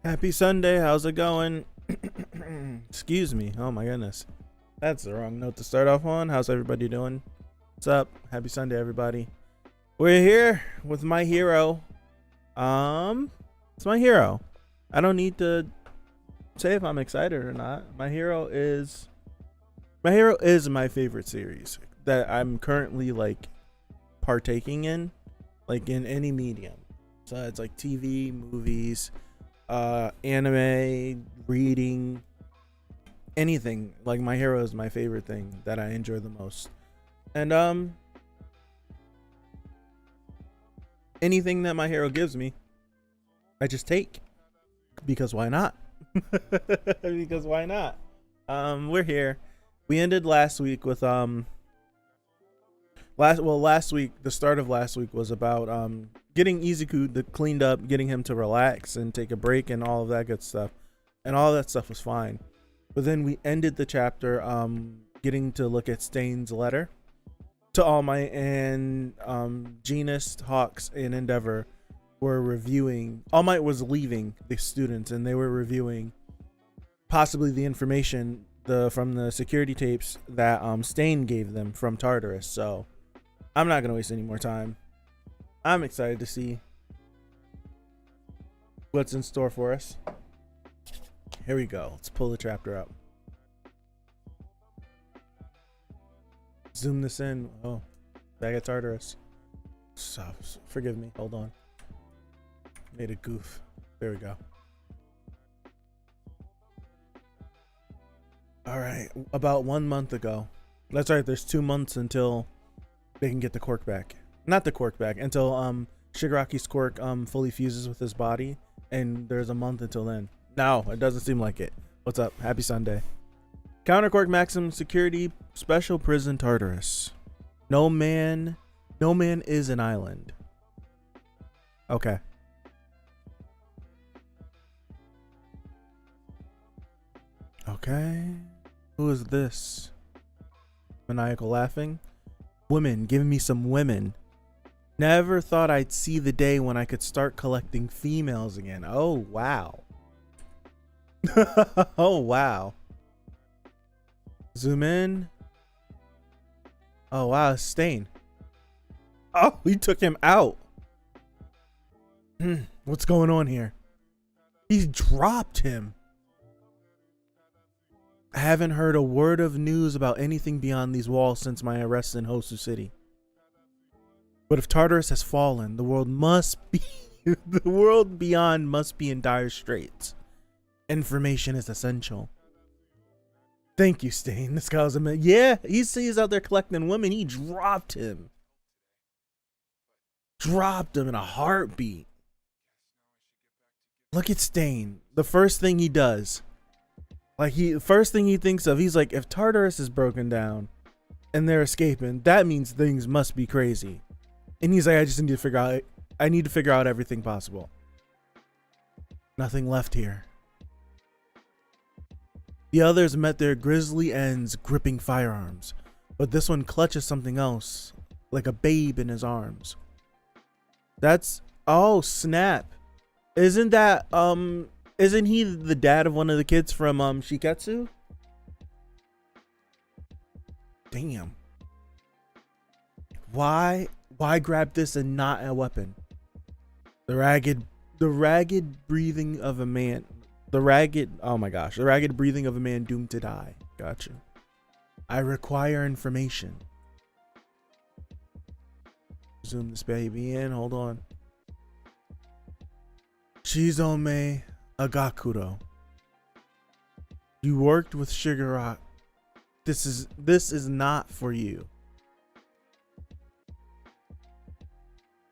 Happy Sunday. How's it going? Excuse me. Oh my goodness. That's the wrong note to start off on. How's everybody doing? What's up? Happy Sunday, everybody. We're here with my hero. It's my hero. I don't need to say if I'm excited or not. My hero is my favorite series that I'm currently like partaking in, like in any medium. So it's like TV, movies, anime, reading, anything. Like My Hero is my favorite thing that I enjoy the most. And anything that My Hero gives me, I just take, because why not? Because why not? We're here. We ended last week with last week, the start of last week was about getting Izuku cleaned up, getting him to relax and take a break and all of that good stuff. And all that stuff was fine. But then we ended the chapter getting to look at Stain's letter to All Might, and Genus, Hawks, and Endeavor were reviewing. All Might was leaving the students, and they were reviewing possibly the information from the security tapes that Stain gave them from Tartarus. So I'm not gonna waste any more time. I'm excited to see what's in store for us. Here we go. Let's pull the chapter up. Zoom this in. Oh, back at Tartarus. Stop. Forgive me. Hold on. Made a goof. There we go. All right. About 1 month ago. That's right. There's 2 months until they can get the quirk back. Not the quirk back. Until Shigaraki's quirk fully fuses with his body. And there's a month until then. No, it doesn't seem like it. What's up? Happy Sunday. Counter quirk maximum security special prison Tartarus. No man is an island. Okay. Okay. Who is this? Maniacal laughing. Women, give me some women. Never thought I'd see the day when I could start collecting females again. Oh wow. Oh wow. Zoom in. Oh wow, Stain. Oh, we took him out. What's going on here? He dropped him. I haven't heard a word of news about anything beyond these walls since my arrest in Hosu City. But if Tartarus has fallen, the world beyond must be in dire straits. Information is essential. Thank you, Stain. This guy's yeah, he's out there collecting women. He dropped him. Dropped him in a heartbeat. Look at Stain. The first thing he does, first thing he thinks of, he's like, if Tartarus is broken down and they're escaping, that means things must be crazy. And he's like, I need to figure out everything possible. Nothing left here. The others met their grisly ends gripping firearms, but this one clutches something else, like a babe in his arms. Oh snap. Isn't he the dad of one of the kids from Shiketsu? Damn. Why grab this and not a weapon? The ragged breathing of a man. The ragged breathing of a man doomed to die. Gotcha. I require information. Zoom this baby in. Hold on. Shizome Agakuro. You worked with Shigaraki. This is not for you.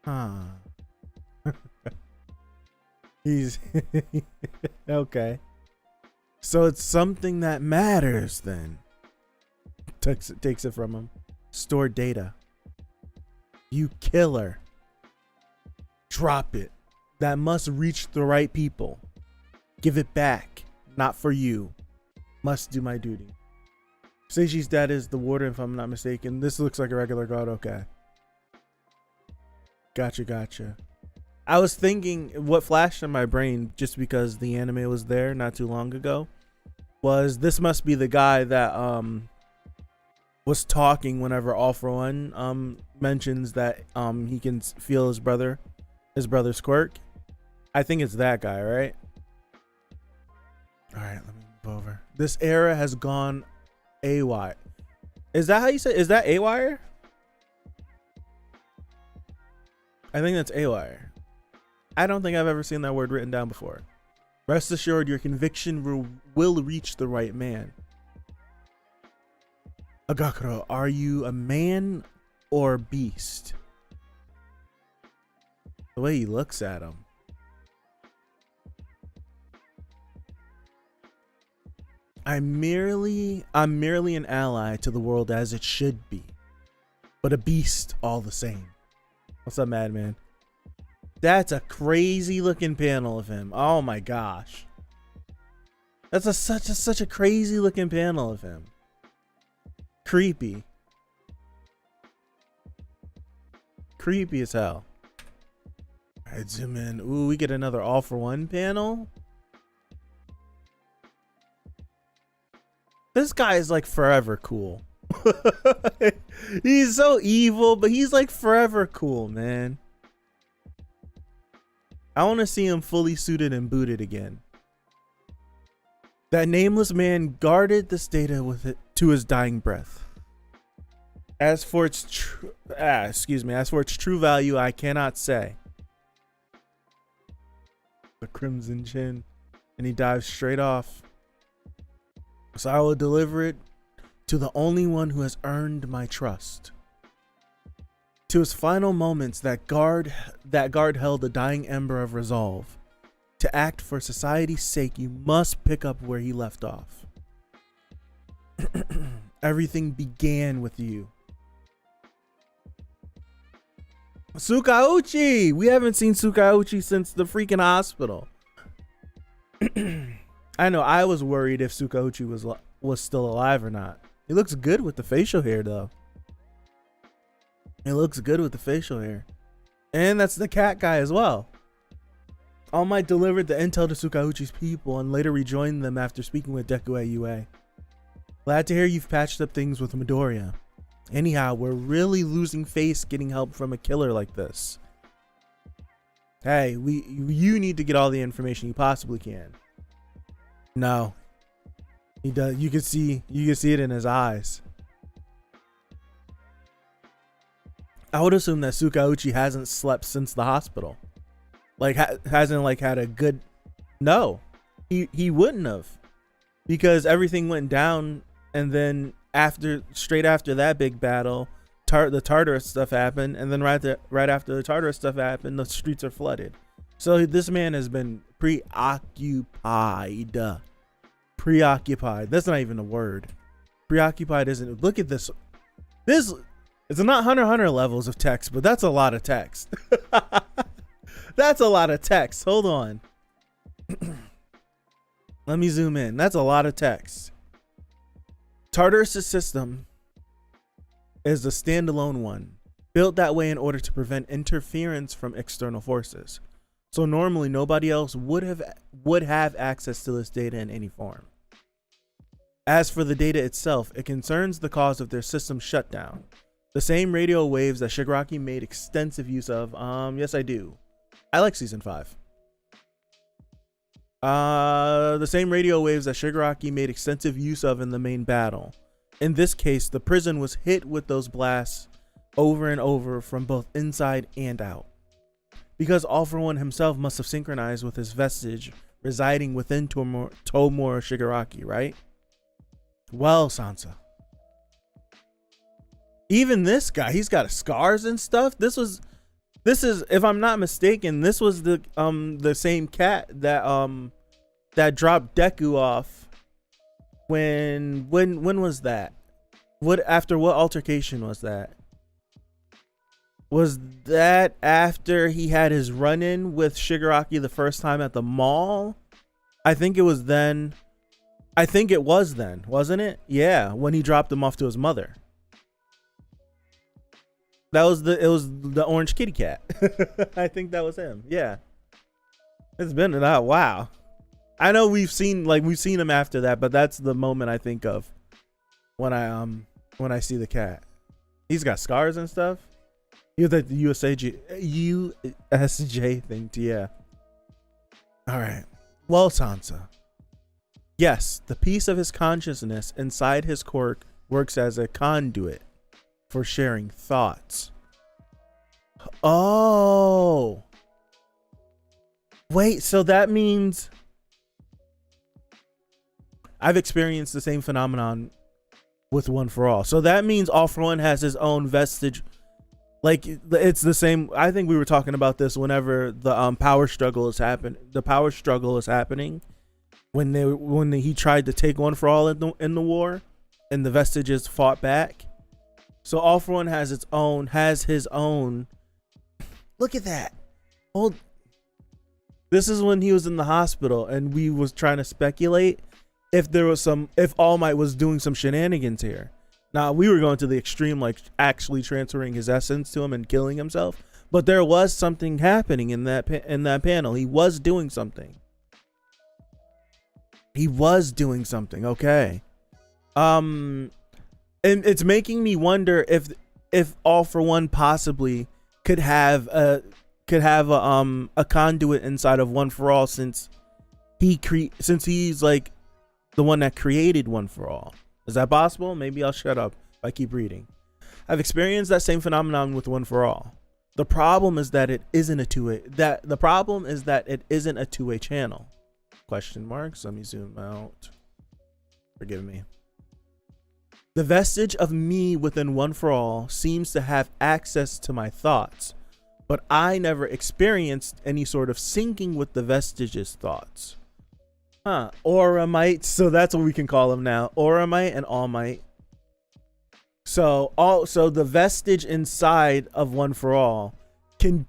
Huh. He's okay. So it's something that matters then. Takes it from him. Store data. You killer. Drop it. That must reach the right people. Give it back. Not for you. Must do my duty. Seishi's dad is the warden, if I'm not mistaken. This looks like a regular guard. Okay. Gotcha. I was thinking what flashed in my brain just because the anime was there not too long ago was this must be the guy that was talking whenever All For One mentions that he can feel his brother's quirk. I think it's that guy, right? All right, let me move over. This era has gone AWire. Is that how you say? Is that AWire? I think that's AWire. I don't think I've ever seen that word written down before. Rest assured, your conviction will reach the right man. Agakuro, are you a man or beast? The way he looks at him. I'm merely an ally to the world as it should be, but a beast all the same. What's up, Madman? That's a crazy looking panel of him. Oh my gosh. That's such a crazy looking panel of him. Creepy. Creepy as hell. Alright, zoom in. Ooh, we get another All For One panel. This guy is like forever cool. He's so evil, but he's like forever cool, man. I want to see him fully suited and booted again. That nameless man guarded this data with it to his dying breath. As for its true value, I cannot say. The crimson chin, and he dives straight off. So I will deliver it to the only one who has earned my trust. To his final moments, that guard held a dying ember of resolve. To act for society's sake, you must pick up where he left off. Everything began with you. Tsukauchi! We haven't seen Tsukauchi since the freaking hospital. I know, I was worried if Tsukauchi was still alive or not. He looks good with the facial hair, though. It looks good with the facial hair. And that's the cat guy as well. All Might delivered the intel to Tsukauchi's people and later rejoined them after speaking with Deku at UA. Glad to hear you've patched up things with Midoriya. Anyhow, we're really losing face getting help from a killer like this. Hey, you need to get all the information you possibly can. No. He does. You can see it in his eyes. I would assume that Tsukauchi hasn't slept since the hospital. Like hasn't like had a good. No, he wouldn't have, because everything went down, and then straight after that big battle, the Tartarus stuff happened, and then right after the Tartarus stuff happened, the streets are flooded. So this man has been preoccupied. That's not even a word. Preoccupied isn't. Look at this. This it's not Hunter levels of text, but that's a lot of text. That's a lot of text. Hold on. Let me zoom in. That's a lot of text. Tartarus' system is a standalone one, built that way in order to prevent interference from external forces. So normally nobody else would have access to this data in any form. As for the data itself, it concerns the cause of their system shutdown. The same radio waves that Shigaraki made extensive use of. Yes, I do. I like season 5. The same radio waves that Shigaraki made extensive use of in the main battle. In this case, the prison was hit with those blasts over and over from both inside and out. Because All For One himself must have synchronized with his vestige residing within Tomura Shigaraki, right? Well, Sansa. Even this guy, he's got scars and stuff. This is, if I'm not mistaken, this was the same cat that dropped Deku off. When was that? After what altercation was that? Was that after he had his run-in with Shigaraki the first time at the mall? I think it was then. I think it was then, wasn't it? Yeah, when he dropped him off to his mother. That was it was the orange kitty cat. I think that was him. Yeah. It's been that. Wow. I know we've seen him after that, but that's the moment I think of when I see the cat. He's got scars and stuff. He was at the USJ thing, yeah. All right. Well, Sansa. Yes, the piece of his consciousness inside his cork works as a conduit for sharing thoughts. Oh. Wait, so that means I've experienced the same phenomenon with One for All. So that means All for One has his own vestige. Like, it's the same. I think we were talking about this whenever the power struggle is happening. The power struggle is happening when he tried to take One for All in the war, and the Vestiges fought back. So All for One has his own. Look at that. Oh, this is when he was in the hospital, and we was trying to speculate if All Might was doing some shenanigans here. Now, we were going to the extreme, like actually transferring his essence to him and killing himself. But there was something happening in that panel. He was doing something. Okay. And it's making me wonder if All for One possibly could have a conduit inside of One for All, since he's like the one that created One for All. Is that possible? Maybe I'll shut up if I keep reading. I've experienced that same phenomenon with One for All. The problem is that it isn't a two-way. The problem is that it isn't a two-way channel. Question marks. Let me zoom out. Forgive me. The vestige of me within One for All seems to have access to my thoughts, but I never experienced any sort of syncing with the vestige's thoughts. Aura Might. So that's what we can call them now. Aura Might and All Might. So the vestige inside of One for All can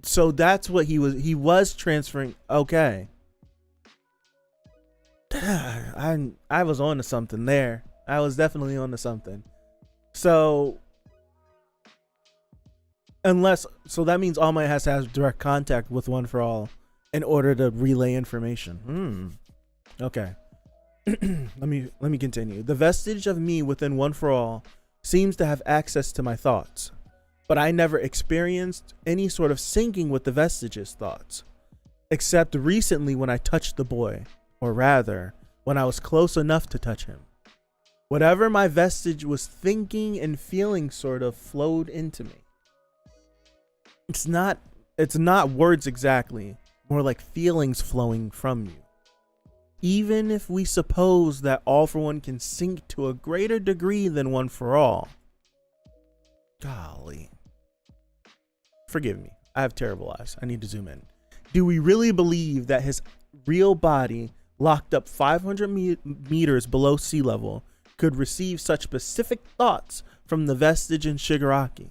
so that's what he was transferring. Okay. I was on to something there. I was definitely on to something. So that means All Might has to have direct contact with One for All in order to relay information. Okay. let me continue. The vestige of me within One for All seems to have access to my thoughts, but I never experienced any sort of syncing with the vestige's thoughts, except recently when I touched the boy, or rather, when I was close enough to touch him. Whatever my vestige was thinking and feeling sort of flowed into me. It's not words exactly, more like feelings flowing from you. Even if we suppose that All for One can sync to a greater degree than One for All. Golly. Forgive me. I have terrible eyes. I need to zoom in. Do we really believe that his real body, locked up 500 meters below sea level, could receive such specific thoughts from the vestige in Shigaraki?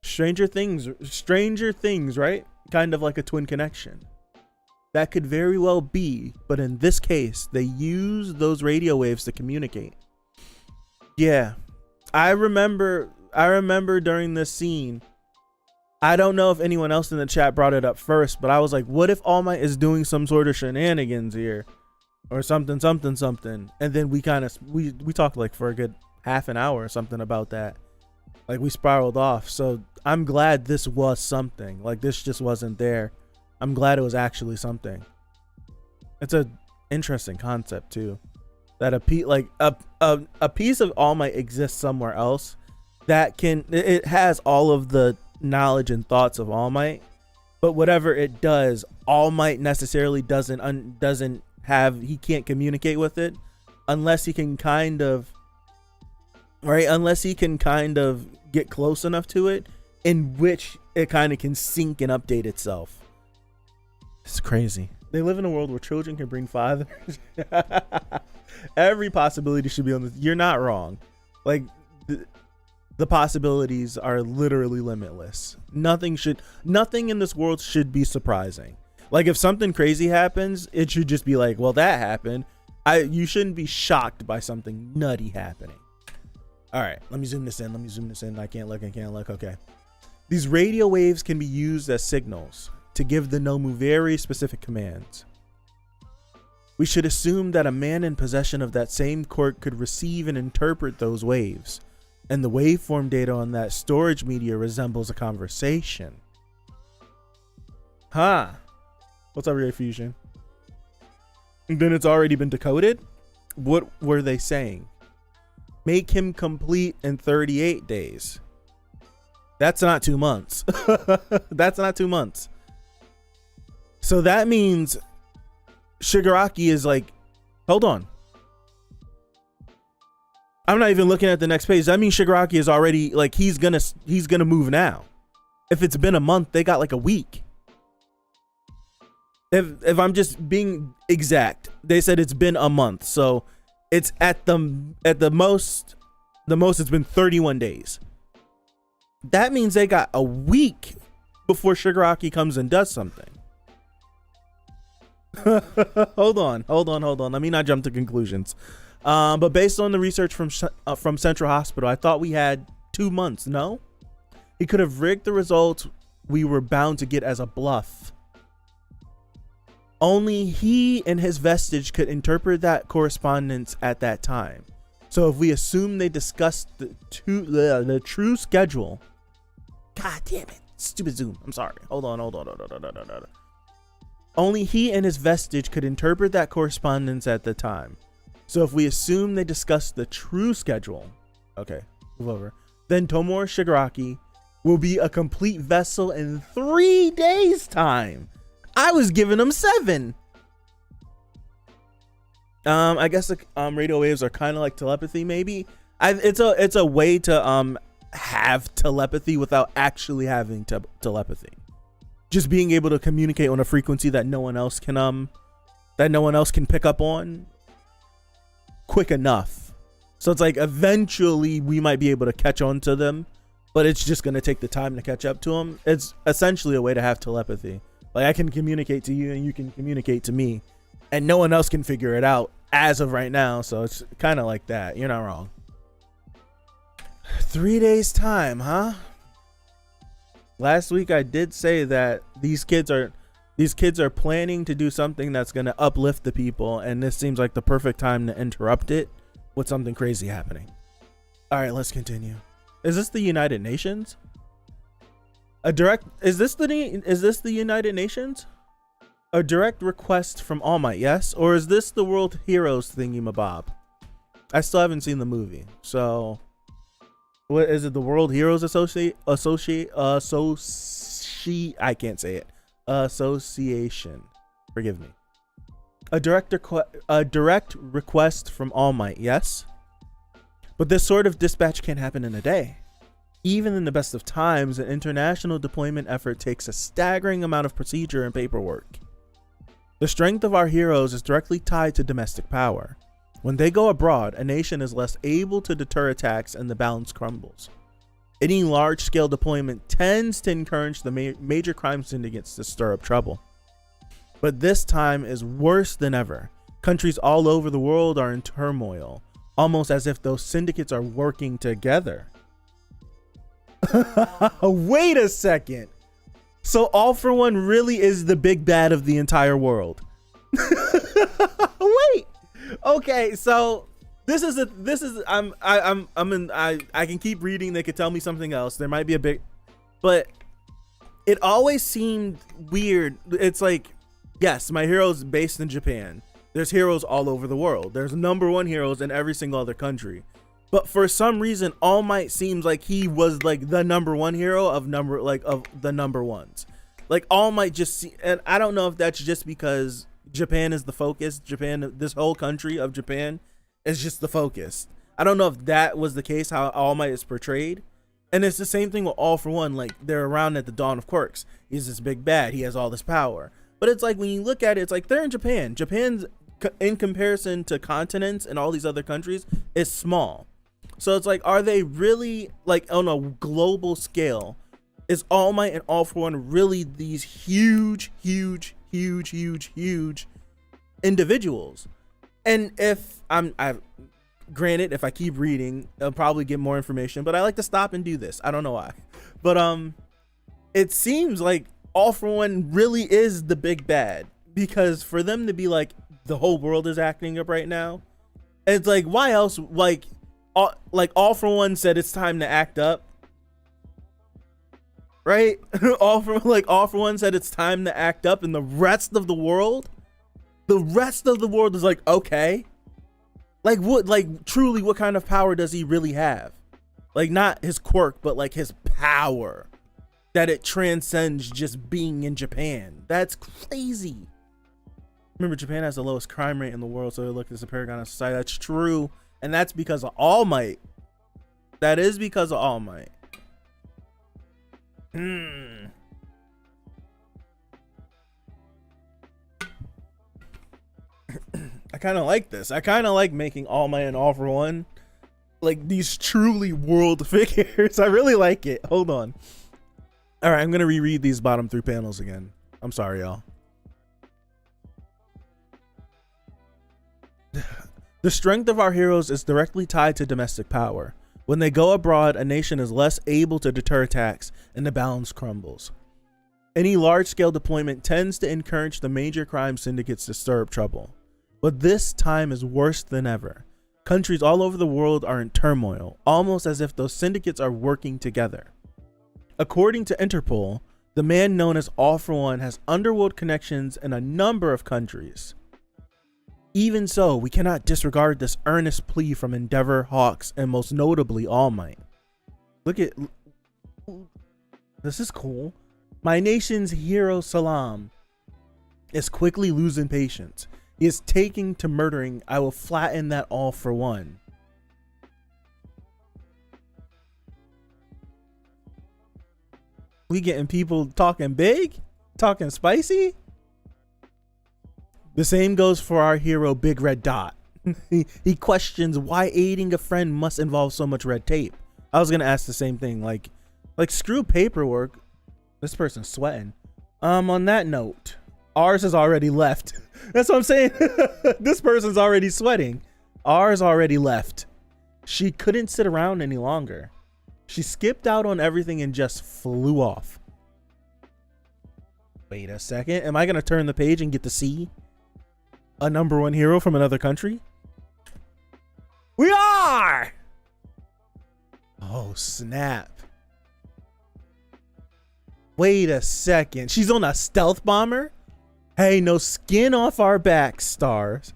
Stranger things, right? Kind of like a twin connection. That could very well be, but in this case, they use those radio waves to communicate. Yeah, I remember during this scene, I don't know if anyone else in the chat brought it up first, but I was like, what if All Might is doing some sort of shenanigans here? Or something. And then we talked like for a good half an hour or something about that. Like we spiraled off. So I'm glad this was something. Like this just wasn't there. I'm glad it was actually something. It's a interesting concept too. That a piece of All Might exists somewhere else that it has all of the knowledge and thoughts of All Might, but whatever it does, All Might necessarily doesn't have, he can't communicate with it unless he can kind of get close enough to it in which it kind of can sync and update itself. It's crazy. They live in a world where children can bring fathers. Every possibility should be on this. You're not wrong. Like the possibilities are literally limitless. Nothing in this world should be surprising. Like if something crazy happens, it should just be like, well, that happened. You shouldn't be shocked by something nutty happening. All right, let me zoom this in. I can't look. Okay. These radio waves can be used as signals to give the Nomu very specific commands. We should assume that a man in possession of that same quirk could receive and interpret those waves, and the waveform data on that storage media resembles a conversation. Huh. What's up, Ray Fusion? And then it's already been decoded? What were they saying? Make him complete in 38 days. That's not 2 months. That's not 2 months. So that means Shigaraki is like, hold on. I'm not even looking at the next page. That means Shigaraki is already like, he's gonna move now. If it's been a month, they got like a week. If I'm just being exact, they said it's been a month. So it's at the most it's been 31 days. That means they got a week before Shigaraki comes and does something. Hold on. Let me not jump to conclusions. But based on the research from Central Hospital, I thought we had 2 months. No, he could have rigged the results we were bound to get as a bluff. Only he and his vestige could interpret that correspondence at that time. So if we assume they discussed the true schedule, god damn it, stupid zoom. I'm sorry. Hold on. Only he and his vestige could interpret that correspondence at the time. So if we assume they discussed the true schedule, okay, move over, then Tomura Shigaraki will be a complete vessel in 3 days' time. I was giving him 7. I guess the radio waves are kind of like telepathy, maybe. It's a way to have telepathy without actually having telepathy. Just being able to communicate on a frequency that no one else can pick up on quick enough. So it's like eventually we might be able to catch on to them, but it's just going to take the time to catch up to them. It's essentially a way to have telepathy. Like I can communicate to you and you can communicate to me, and no one else can figure it out as of right now. So it's kind of like that. You're not wrong. 3 days time, huh? Last week I did say that these kids are planning to do something that's going to uplift the people, and this seems like the perfect time to interrupt it with something crazy happening. All right, let's continue. Is this the United Nations? Is this the United Nations? A direct request from All Might, yes? Or is this the World Heroes thingy-mabob? I still haven't seen the movie, so what is it? The World Heroes Association? I can't say it. Association. Forgive me. A direct request from All Might, yes? But this sort of dispatch can't happen in a day. Even in the best of times, an international deployment effort takes a staggering amount of procedure and paperwork. The strength of our heroes is directly tied to domestic power. When they go abroad, a nation is less able to deter attacks and the balance crumbles. Any large-scale deployment tends to encourage the major crime syndicates to stir up trouble. But this time is worse than ever. Countries all over the world are in turmoil, almost as if those syndicates are working together. Wait a second. So All for One really is the big bad of the entire world. Wait. Okay, so I can keep reading. They could tell me something else. There might be a big, but it always seemed weird. It's like, yes, my hero's based in Japan. There's heroes all over the world. There's #1 heroes in every single other country. But for some reason, All Might seems like he was like the #1 hero of the number ones. Like All Might and I don't know if that's just because Japan is the focus. This whole country of Japan is just the focus. I don't know if that was the case, how All Might is portrayed. And it's the same thing with All for One. Like they're around at the dawn of quirks. He's this big bad. He has all this power. But it's like when you look at it, it's like they're in Japan. Japan's in comparison to continents and all these other countries is small. So it's like, are they really like on a global scale? Is All Might and All for One really these huge individuals? And if Granted, if I keep reading, I'll probably get more information, but I like to stop and do this. I don't know why. But it seems like All For One really is the big bad, because for them to be like the whole world is acting up right now, it's like, why else? Like All For One said it's time to act up, right? All For One said it's time to act up, and the rest of the world is like, okay. Like what, like truly what kind of power does he really have? Like not his quirk, but like his power, that it transcends just being in Japan. That's crazy. Remember, Japan has the lowest crime rate in the world, so they look as a paragon of society. That's true, and that's because of All Might. That is because of All Might. I kind of like this. I kind of like making All Might and All For One like these truly world figures. I really like it. Hold on. All right, I'm gonna reread these bottom 3 panels again. I'm sorry, y'all. The strength of our heroes is directly tied to domestic power. When they go abroad, a nation is less able to deter attacks, and the balance crumbles. Any large-scale deployment tends to encourage the major crime syndicates to stir up trouble. But this time is worse than ever. Countries all over the world are in turmoil, almost as if those syndicates are working together. According to Interpol, the man known as All For One has underworld connections in a number of countries. Even so, we cannot disregard this earnest plea from Endeavor, Hawks, and most notably All Might. Look at this is cool. My nation's hero Salam is quickly losing patience. He is taking to murdering. I will flatten that All For One. We getting people talking big, talking spicy. The same goes for our hero Big Red Dot. He questions why aiding a friend must involve so much red tape. I was gonna ask the same thing. Like screw paperwork. This person's sweating. On that note, ours has already left. That's what I'm saying. This person's already sweating. Ours already left. She couldn't sit around any longer. She skipped out on everything and just flew off. Wait a second. Am I gonna turn the page and get to see a number 1 hero from another country? We are! Oh, snap. Wait a second. She's on a stealth bomber? Hey, no skin off our backs, stars.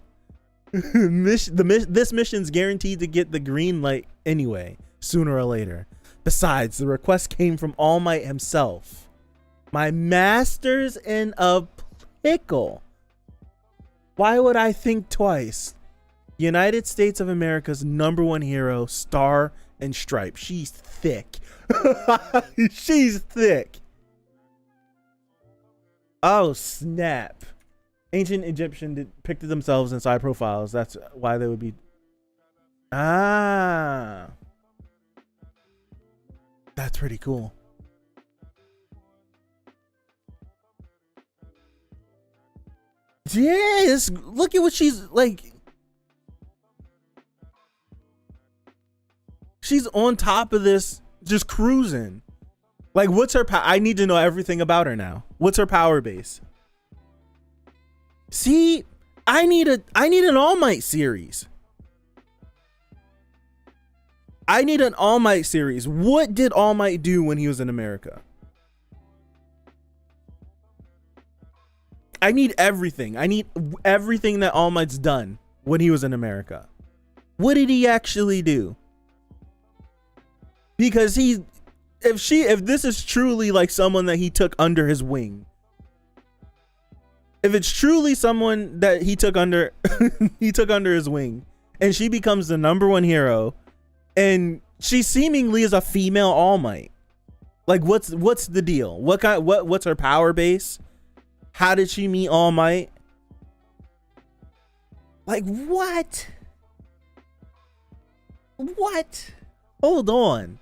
This mission's guaranteed to get the green light anyway, sooner or later. Besides, the request came from All Might himself. My master's in a pickle. Why would I think twice? United States of America's number 1 hero, Star and Stripe. She's thick. She's thick. Oh, snap. Ancient Egyptian depicted themselves in side profiles. That's why they would be. Ah. That's pretty cool. Yes, look at what she's like. She's on top of this, just cruising. Like, what's her I need to know everything about her now. What's her power base? See, I need an All Might series. I need an All Might series. What did All Might do when he was in America? I need everything. I need everything that All Might's done when he was in America. What did he actually do? Because if this is truly like someone that he took under his wing, if it's truly someone that he took under his wing, and she becomes the number 1 hero, and she seemingly is a female All Might, like what's the deal? What's her power base? How did she meet All Might? Like what? What? Hold on.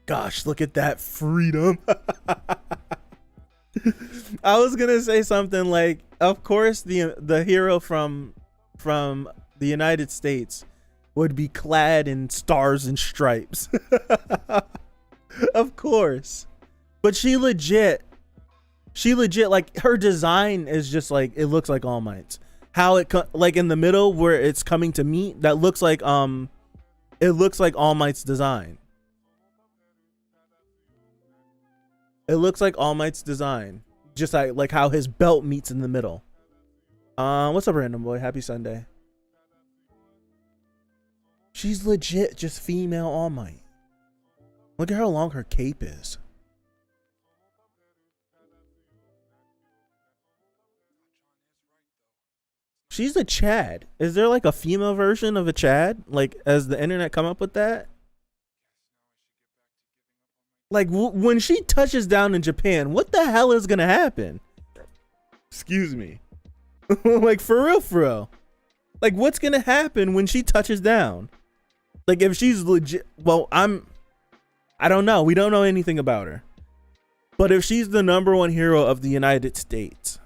Gosh, look at that freedom. I was gonna say something like, of course the hero from the United States would be clad in stars and stripes. Of course. But she legit, like, her design is just like, it looks like All Might's. How it like in the middle where it's coming to meet, that looks like it looks like All Might's design. It looks like All Might's design, just like how his belt meets in the middle. What's up, random boy? Happy Sunday. She's legit just female All Might. Look at how long her cape is. She's a Chad. Is there like a female version of a Chad? Like, has the internet come up with that? Like, when she touches down in Japan, what the hell is gonna happen? Excuse me. Like, for real, for real. Like, what's gonna happen when she touches down? Like, if she's legit, well, I don't know. We don't know anything about her. But if she's the #1 hero of the United States,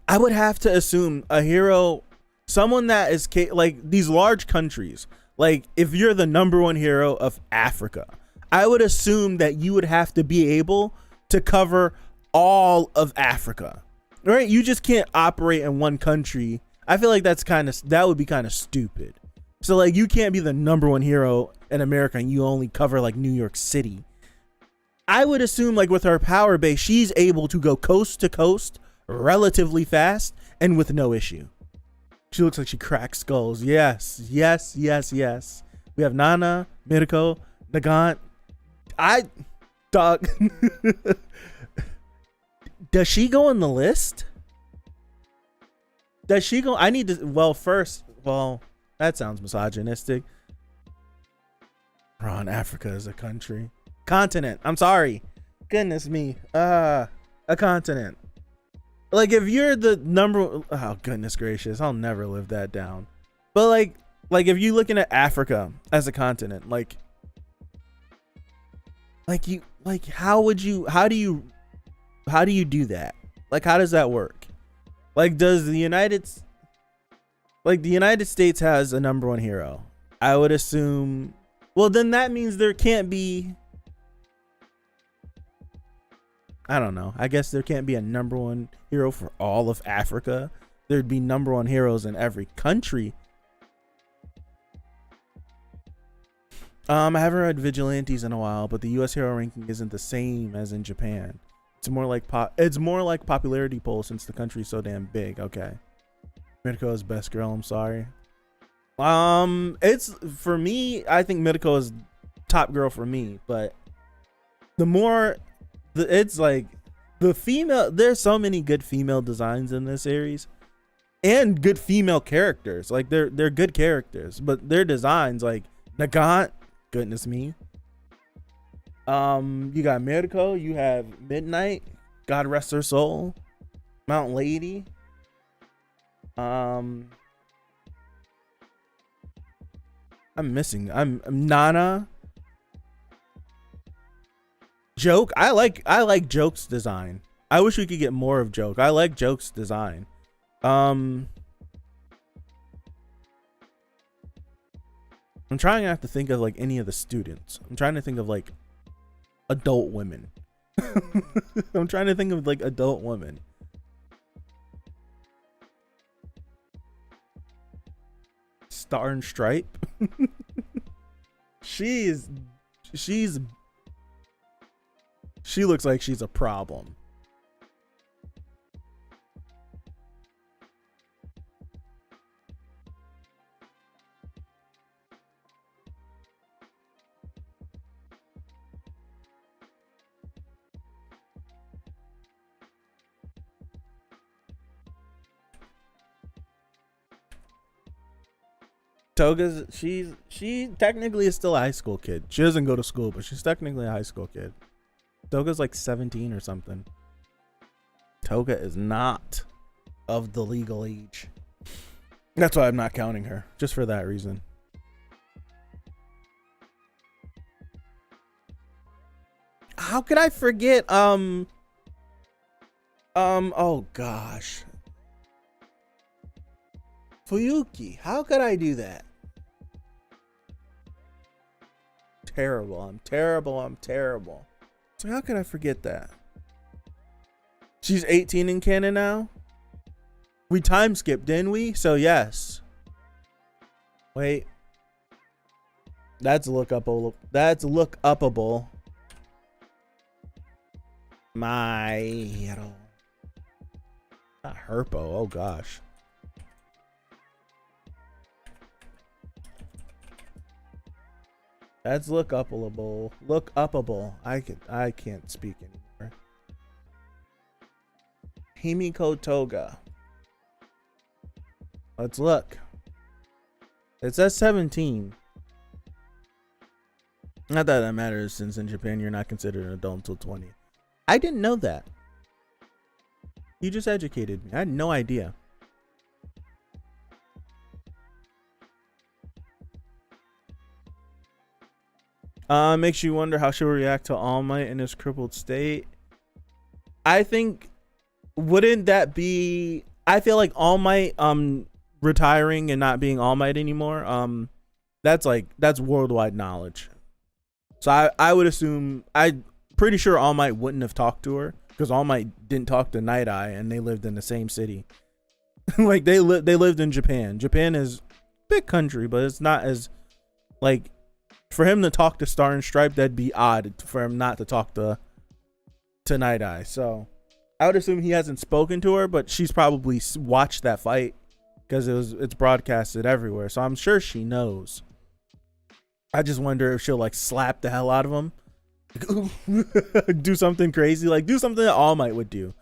I would have to assume a hero, someone that is like these large countries. Like, if you're the #1 hero of Africa, I would assume that you would have to be able to cover all of Africa, right? You just can't operate in one country. I feel like that would be kind of stupid. So, like, you can't be the #1 hero in America and you only cover like New York City. I would assume, like, with her power base, she's able to go coast to coast relatively fast and with no issue. She looks like she cracks skulls. Yes, yes, yes, yes. We have Nana, Mirko, Nagant. Dog. Does she go on the list? Does she go? I need to, well, that sounds misogynistic. Ron, Africa is a country. Continent. I'm sorry. Goodness me. A continent. Like, if you're the oh goodness gracious, I'll never live that down. But like if you're looking at Africa as a continent, how do you do that? Like, how does that work? Like, does the United States has a #1 hero? I would assume, well, then that means there can't be, I don't know. I guess there can't be a #1 hero for all of Africa. There'd be #1 heroes in every country. I haven't read Vigilantes in a while, but the US hero ranking isn't the same as in Japan. It's more like popularity poll since the country's so damn big. Okay. Mitoko is best girl, I'm sorry. It's, for me, I think Mitoko is top girl for me, but it's like the female, there's so many good female designs in this series and good female characters. Like, they're good characters, but their designs, like Nagant, goodness me. You got Mirko, you have Midnight, God rest her soul, Mount Lady. I'm Nana. Joke. I like Joke's design. I wish we could get more of Joke. I like Joke's design. I'm trying not to think of like any of the students. I'm trying to think of like adult women. I'm trying to think of like adult women. Star and Stripe. She looks like she's a problem. Toga's, she technically is still a high school kid. She doesn't go to school, but she's technically a high school kid. Toga's like 17 or something. Toga is not of the legal age. That's why I'm not counting her, just for that reason. How could I forget? Oh gosh. Fuyuki, how could I do that? Terrible. I'm terrible. So how could I forget that? She's 18 in canon now? We time skipped, didn't we? So yes. Wait. That's look upable. That's look upable. My hero. Not Herpo. Oh gosh. That's look upable. Look upable. I can't speak anymore. Himiko Toga. Let's look. It says 17. Not that that matters, since in Japan you're not considered an adult until 20. I didn't know that. You just educated me. I had no idea. Makes you wonder how she'll react to All Might in his crippled state. I think, wouldn't that be, I feel like All Might retiring and not being All Might anymore, that's worldwide knowledge. So I would assume, I'm pretty sure All Might wouldn't have talked to her, because All Might didn't talk to Night Eye and they lived in the same city. Like they lived in Japan. Japan is a big country, but it's not as, like, for him to talk to Star and Stripe, that'd be odd for him not to talk to Night Eye. So I would assume he hasn't spoken to her, but she's probably watched that fight because it's broadcasted everywhere. So I'm sure she knows. I just wonder if she'll like slap the hell out of him, do something crazy, like do something that All Might would do.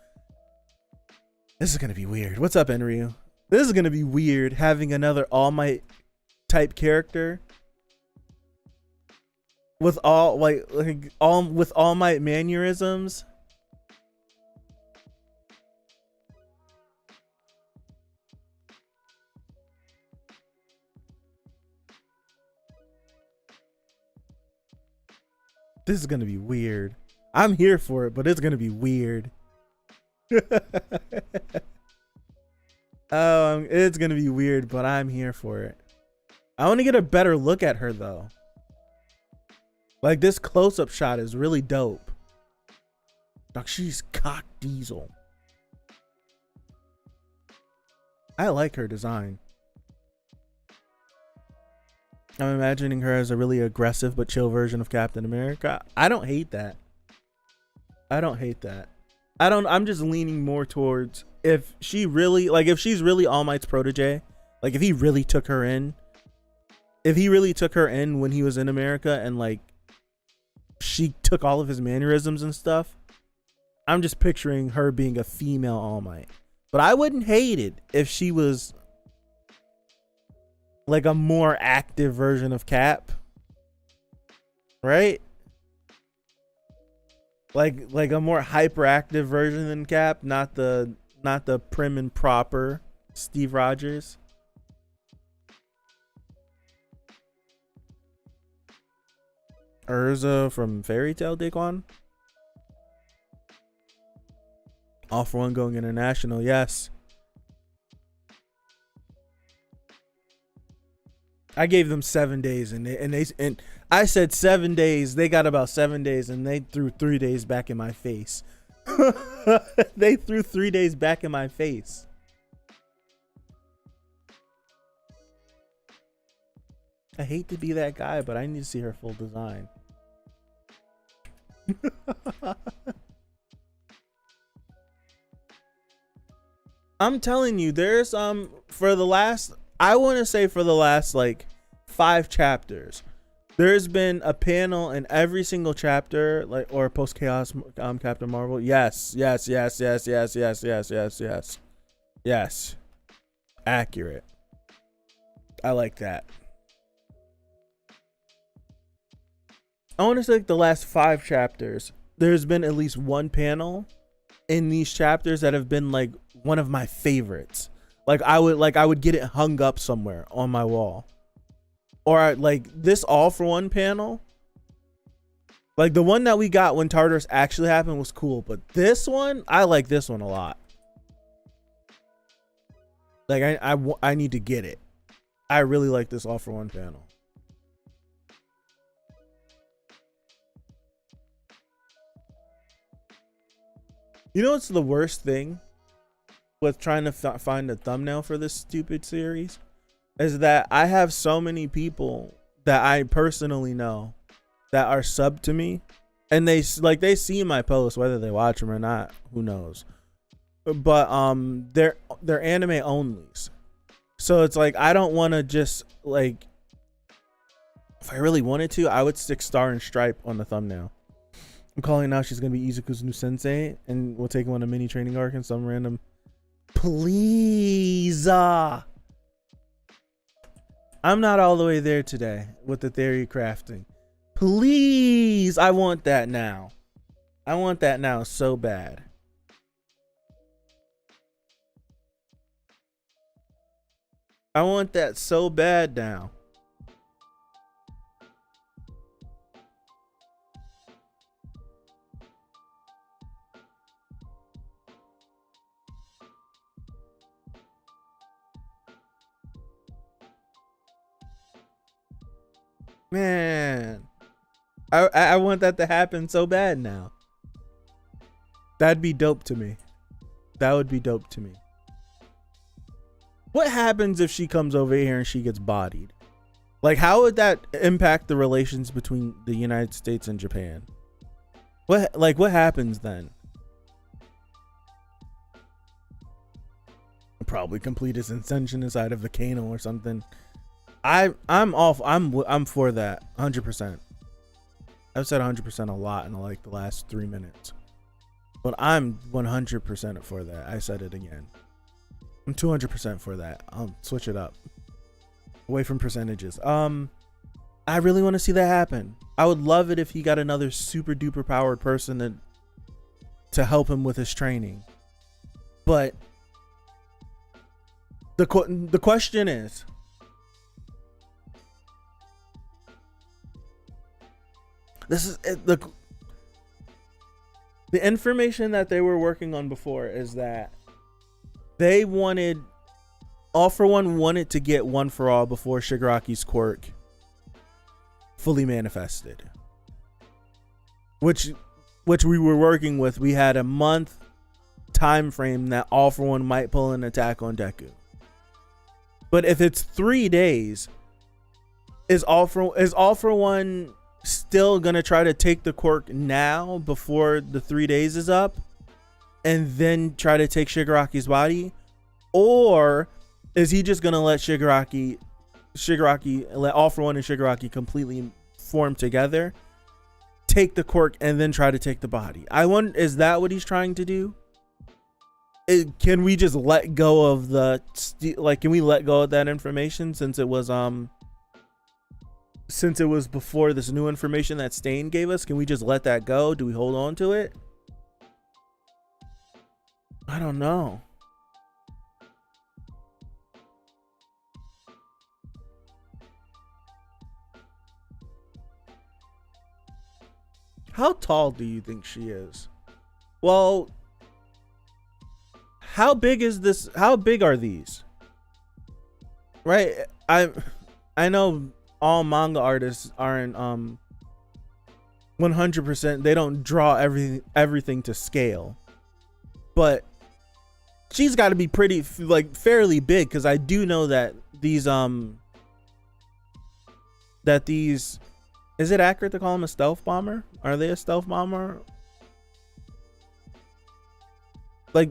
This is gonna be weird. What's up, Enryu? This is gonna be weird having another All Might type character with all with All Might mannerisms. This is gonna be weird. I'm here for it, but it's gonna be weird. It's gonna be weird, but I'm here for it. I want to get a better look at her though. Like this close-up shot is really dope. Like she's cock diesel. I like her design. I'm imagining her as a really aggressive but chill version of Captain America. I don't hate that. I'm just leaning more towards if she's really All Might's protege, like if he really took her in when he was in America and like she took all of his mannerisms and stuff, I'm just picturing her being a female All Might. But I wouldn't hate it if she was like a more active version of Cap, right? Like a more hyperactive version than Cap, not the prim and proper Steve Rogers. Urza from Fairy Tail, Daquan. All for One going international, yes. I gave them 7 days, and I said 7 days. They got about 7 days, and they threw 3 days back in my face. They threw 3 days back in my face. I hate to be that guy, but I need to see her full design. I'm telling you, there's for the last like 5 chapters, there's been a panel in every single chapter, like, or post chaos Captain Marvel. Yes. Accurate. I like that. I want to say like the last 5 chapters, there's been at least one panel in these chapters that have been like one of my favorites. Like I would get it hung up somewhere on my wall. Or like this All for One panel, like the one that we got when Tartarus actually happened was cool, but this one, I like this one a lot. Like I need to get it. I really like this All for One panel. You know what's the worst thing with trying to find a thumbnail for this stupid series? Is that I have so many people that I personally know that are subbed to me, and they see my posts, whether they watch them or not, who knows. But they're anime onlys. So it's like, I don't want to just, like, if I really wanted to, I would stick Star and Stripe on the thumbnail. I'm calling now, she's going to be Izuku's new sensei, and we'll take him on a mini training arc and some random. Please. I'm not all the way there today with the theory crafting. Please. I want that now. I want that now so bad. I want that so bad now. Man, I want that to happen so bad now. That'd be dope to me. That would be dope to me. What happens if she comes over here and she gets bodied? Like, how would that impact the relations between the United States and Japan? What happens then? Probably complete his ascension inside of Volcano or something. I'm for that 100%. I've said 100% a lot in like the last 3 minutes, but I'm 100% for that. I said it again. I'm 200% for that. I'll switch it up away from percentages. I really want to see that happen. I would love it if he got another super duper powered person to help him with his training. But the question is, this is the information that they were working on before is that they wanted, All for One wanted to get One for All before Shigaraki's quirk fully manifested, which we were working with. We had a month time frame that All for One might pull an attack on Deku. But if it's 3 days, is All for One still gonna try to take the quirk now before the 3 days is up, and then try to take Shigaraki's body? Or is he just gonna let Shigaraki let All for One and Shigaraki completely form together, take the quirk, and then try to take the body? I wonder, is that what he's trying to do? Can we just let go of can we let go of that information since it was before this new information that Stain gave us? Can we just let that go? Do we hold on to it? I don't know. How tall do you think she is? Well, how big is this? How big are these? Right? I know all manga artists aren't 100%, they don't draw everything to scale. But she's got to be pretty, like, fairly big, because I do know that these is it accurate to call them a stealth bomber? Are they a stealth bomber? Like,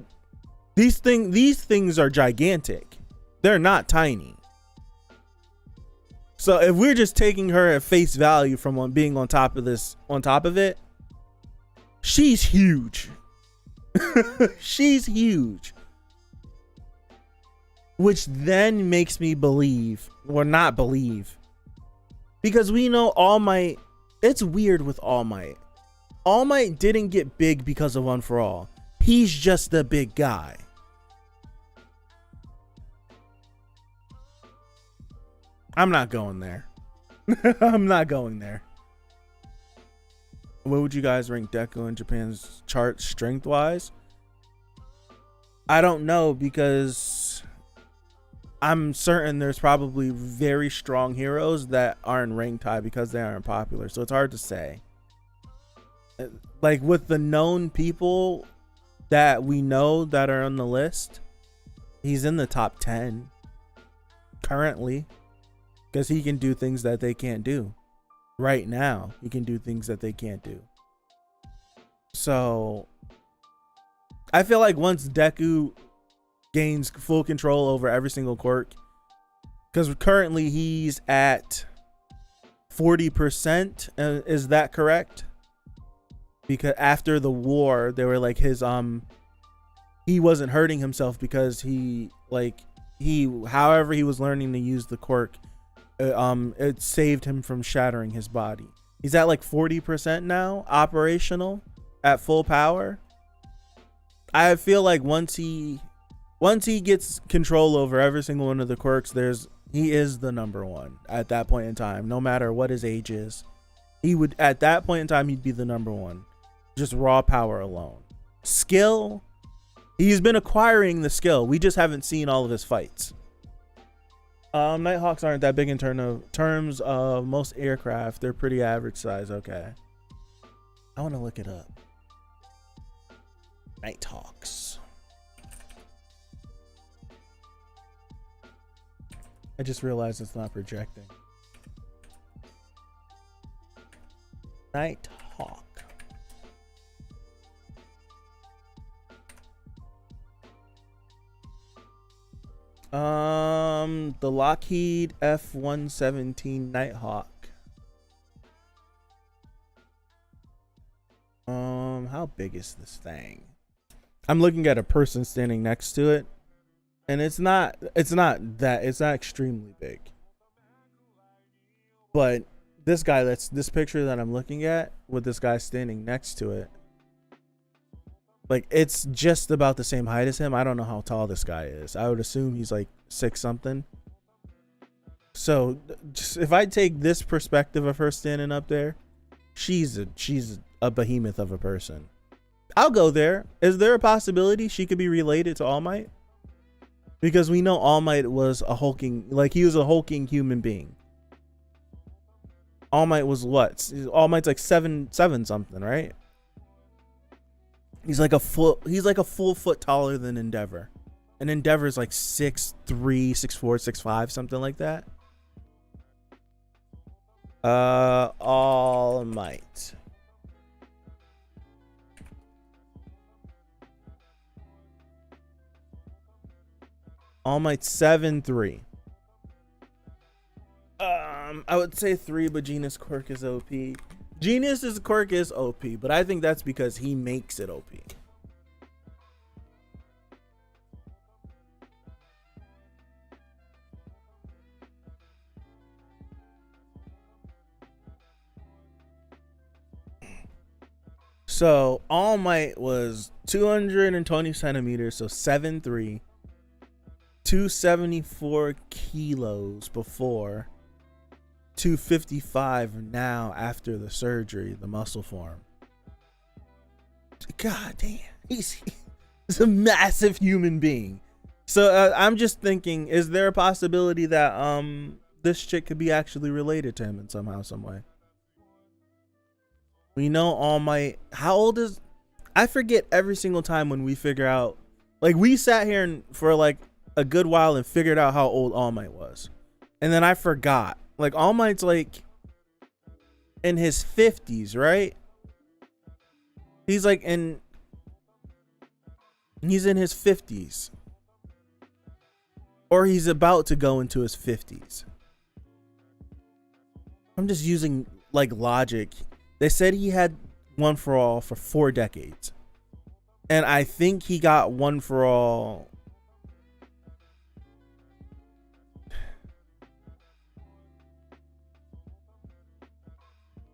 these things are gigantic. They're not tiny. So if we're just taking her at face value from being on top of it, she's huge. She's huge. Which then makes me believe, or not believe, because we know All Might, it's weird with All Might. All Might didn't get big because of One for All. He's just the big guy. I'm not going there. I'm not going there. Where would you guys rank Deku in Japan's chart strength wise? I don't know, because I'm certain there's probably very strong heroes that aren't ranked high because they aren't popular. So it's hard to say. Like with the known people that we know that are on the list, he's in the top 10 currently because he can do things that they can't do. Right now, he can do things that they can't do. So I feel like once Deku gains full control over every single quirk, because currently he's at 40%, is that correct? Because after the war, they were like his he wasn't hurting himself because however he was learning to use the quirk, it saved him from shattering his body. He's at like 40% now, operational at full power. I feel like once he gets control over every single one of the quirks, he is the number one at that point in time, no matter what his age is. He would, at that point in time, he'd be the number one. Just raw power alone. Skill, he's been acquiring the skill. We just haven't seen all of his fights. Nighthawks aren't that big in terms of most aircraft. They're pretty average size. Okay. I want to look it up. Nighthawks. I just realized it's not projecting. Nighthawk. The Lockheed F-117 Nighthawk. How big is this thing? I'm looking at a person standing next to it, and it's not extremely big. But this picture that I'm looking at with this guy standing next to it, like it's just about the same height as him. I don't know how tall this guy is. I would assume he's like 6 something. So just, if I take this perspective of her standing up there, she's a behemoth of a person. I'll go there. Is there a possibility she could be related to All Might? Because we know All Might was he was a hulking human being. All Might was what? All Might's like seven something, right? He's like a full foot taller than Endeavor. And Endeavor's like 6'3", 6'4", 6'5", something like that. All Might. All Might 7'3". I would say 3, but Genius quirk is OP. Genius's quirk is OP, but I think that's because he makes it OP. So All Might was 220 centimeters, so 7'3", 274 kilos before, 255 now after the surgery, the muscle form. God damn, he's a massive human being. So I'm just thinking, is there a possibility that this chick could be actually related to him in somehow, some way? We know All Might. How old is? I forget every single time when we figure out. Like we sat here for like a good while and figured out how old All Might was, and then I forgot. Like All Might's like in his 50s, right? He's in his 50s, or he's about to go into his 50s. I'm just using like logic. They said he had One for All for 4 decades, and I think he got One for All.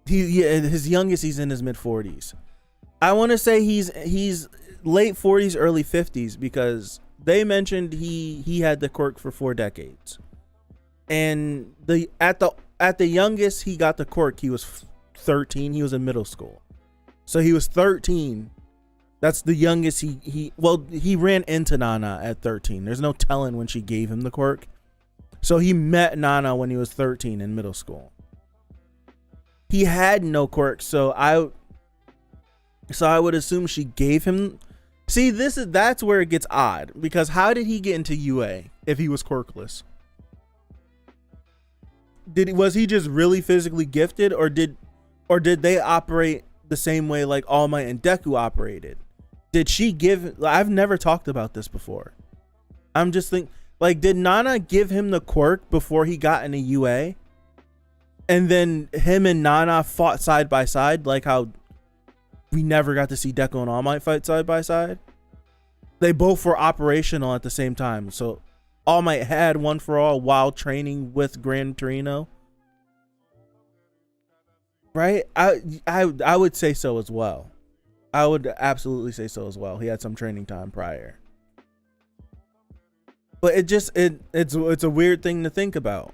His youngest, he's in his mid 40s. I want to say he's late 40s, early 50s, because they mentioned he had the quirk for 4 decades, and at the youngest he got the quirk, he was 13. He was in middle school, so he was 13. That's the youngest he ran into Nana at 13. There's no telling when she gave him the quirk, So he met Nana when he was 13 in middle school. He had no quirks, so I would assume she gave him. See, that's where it gets odd, because how did he get into UA if he was quirkless? Was he just really physically gifted, or did they operate the same way like All Might and Deku operated? Did she give? I've never talked about this before. I'm just thinking, like, did Nana give him the quirk before he got into UA? And then him and Nana fought side by side, like how we never got to see Deku and All Might fight side by side. They both were operational at the same time. So All Might had One for All while training with Gran Torino. Right? I would say so as well. I would absolutely say so as well. He had some training time prior. But it's a weird thing to think about.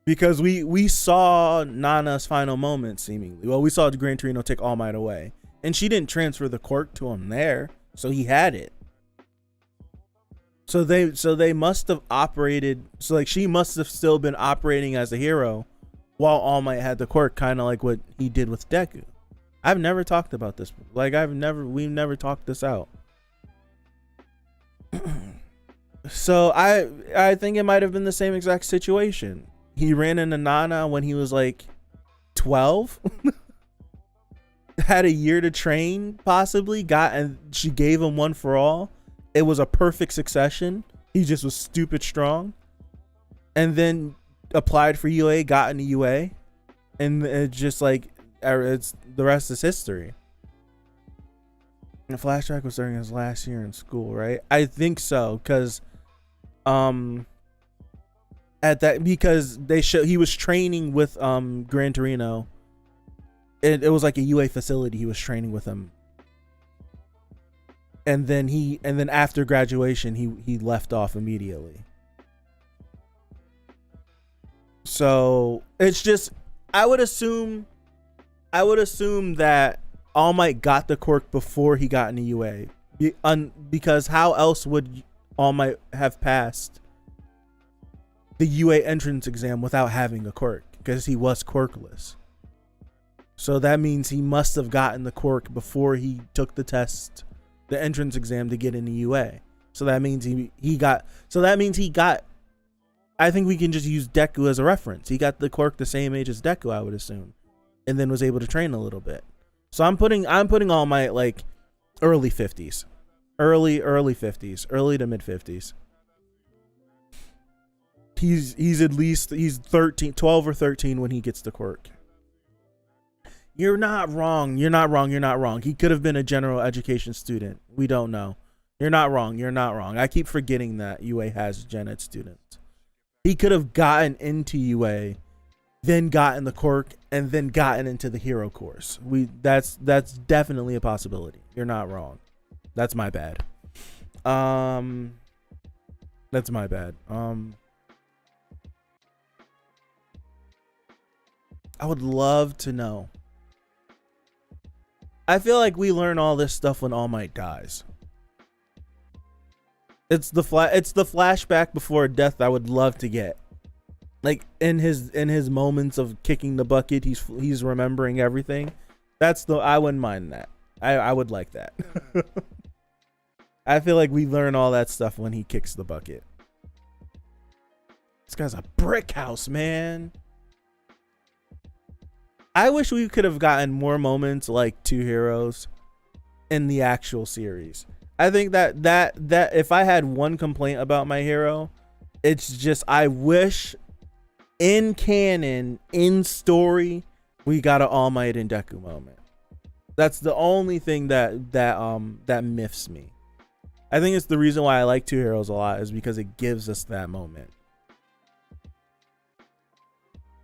Because we saw Nana's final moment, seemingly. Well, we saw Gran Torino take All Might away. And she didn't transfer the quirk to him there. So he had it. So they must have operated. So like she must have still been operating as a hero while All Might had the quirk, kind of like what he did with Deku. I've never talked about this. Like we've never talked this out. So I think it might have been the same exact situation. He ran into Nana when he was like 12. Had a year to train, possibly. And she gave him One for All. It was a perfect succession. He just was stupid strong. And then applied for UA, got into UA. And it's just like, it's the rest is history. And the flashback was during his last year in school, right? I think so, because because he was training with Gran Torino. It was like a UA facility. He was training with him, and then after graduation he left off immediately. So it's just, I would assume that All Might got the quirk before he got into UA, because how else would All Might have passed the UA entrance exam without having a quirk? Because he was quirkless. So that means he must have gotten the quirk before he took the test, the entrance exam to get into UA. So that means he got. I think we can just use Deku as a reference. He got the quirk the same age as Deku, I would assume, and then was able to train a little bit. So I'm putting All Might like early 50s, early 50s, early to mid 50s. He's at least 12 or 13 when he gets the quirk. You're not wrong. He could have been a general education student. We don't know. You're not wrong. I keep forgetting that UA has gen ed students. He could have gotten into UA, then gotten the quirk, and then gotten into the hero course. That's definitely a possibility. You're not wrong. That's my bad. That's my bad. I would love to know. I feel like we learn all this stuff when All Might dies. It's the flashback before death I would love to get. Like in his moments of kicking the bucket, he's remembering everything. I wouldn't mind that. I would like that. I feel like we learn all that stuff when he kicks the bucket. This guy's a brick house, man. I wish we could have gotten more moments like Two Heroes in the actual series. I think that if I had one complaint about my hero, it's just I wish in canon, in story, we got an All Might and Deku moment. That's the only thing that miffs me. I think it's the reason why I like Two Heroes a lot, is because it gives us that moment.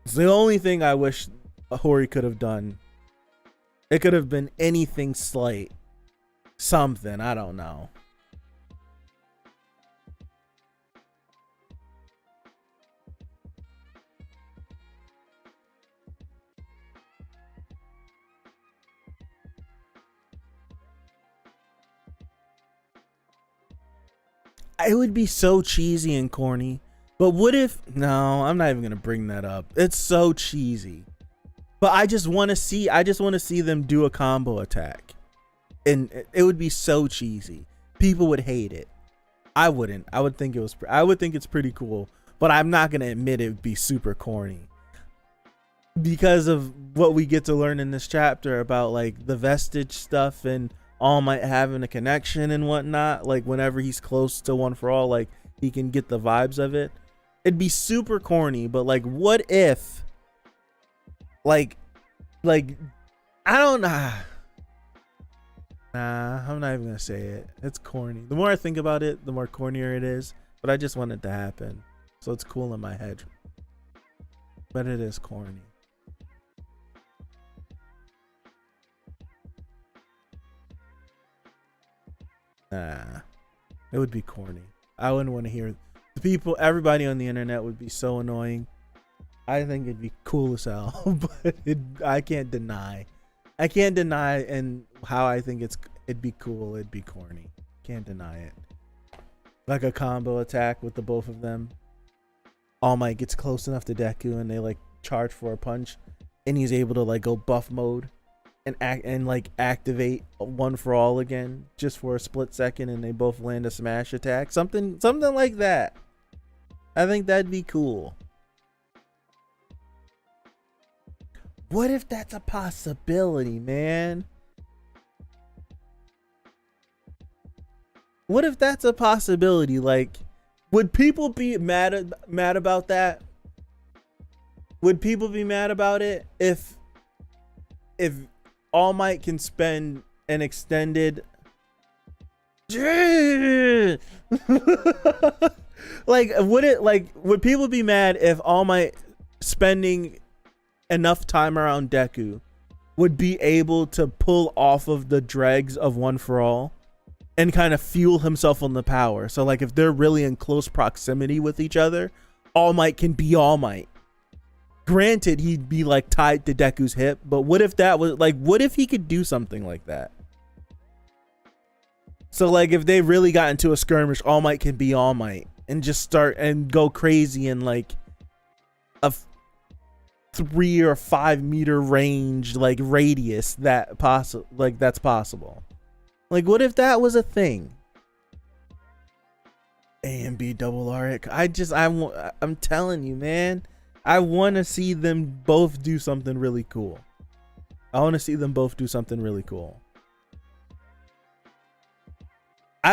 It's the only thing I wish Hori could have done. It could have been anything slight. Something, I don't know. It would be so cheesy and corny But what if, no, I'm not even gonna bring that up. It's so cheesy. But I just want to see them do a combo attack. And it would be so cheesy. People would hate it. I wouldn't. I would think it's pretty cool, but I'm not going to admit it would be super corny. Because of what we get to learn in this chapter about like the Vestige stuff and All Might having a connection and whatnot, like whenever he's close to One for All, like he can get the vibes of it. It'd be super corny, but like what if like I don't know. Nah, I'm not even gonna say it. It's corny. The more I think about it, the more cornier it is. But I just want it to happen, so it's cool in my head. But it is corny. Nah, it would be corny. I wouldn't want to hear the people. Everybody on the internet would be so annoying. I think it'd be cool as hell, but I can't deny. And how I think it'd be cool. It'd be corny. Can't deny it. Like a combo attack with the both of them. All Might gets close enough to Deku and they like charge for a punch, and he's able to like go buff mode and like activate One for All again just for a split second, and they both land a smash attack. Something like that. I think that'd be cool. What if that's a possibility, man? What if that's a possibility? Like, would people be mad about that? Would people be mad about it if All Might can spend an extended would people be mad if All Might spending enough time around Deku would be able to pull off of the dregs of One for All and kind of fuel himself on the power? So like if they're really in close proximity with each other, All Might can be All Might. Granted, he'd be like tied to Deku's hip, but what if that was like, what if he could do something like that? So like if they really got into a skirmish, All Might can be All Might and just start and go crazy in like a 3 or 5 meter range, like radius that's possible. Like what if that was a thing? A and B double R. I'm telling you, man, I want to see them both do something really cool. I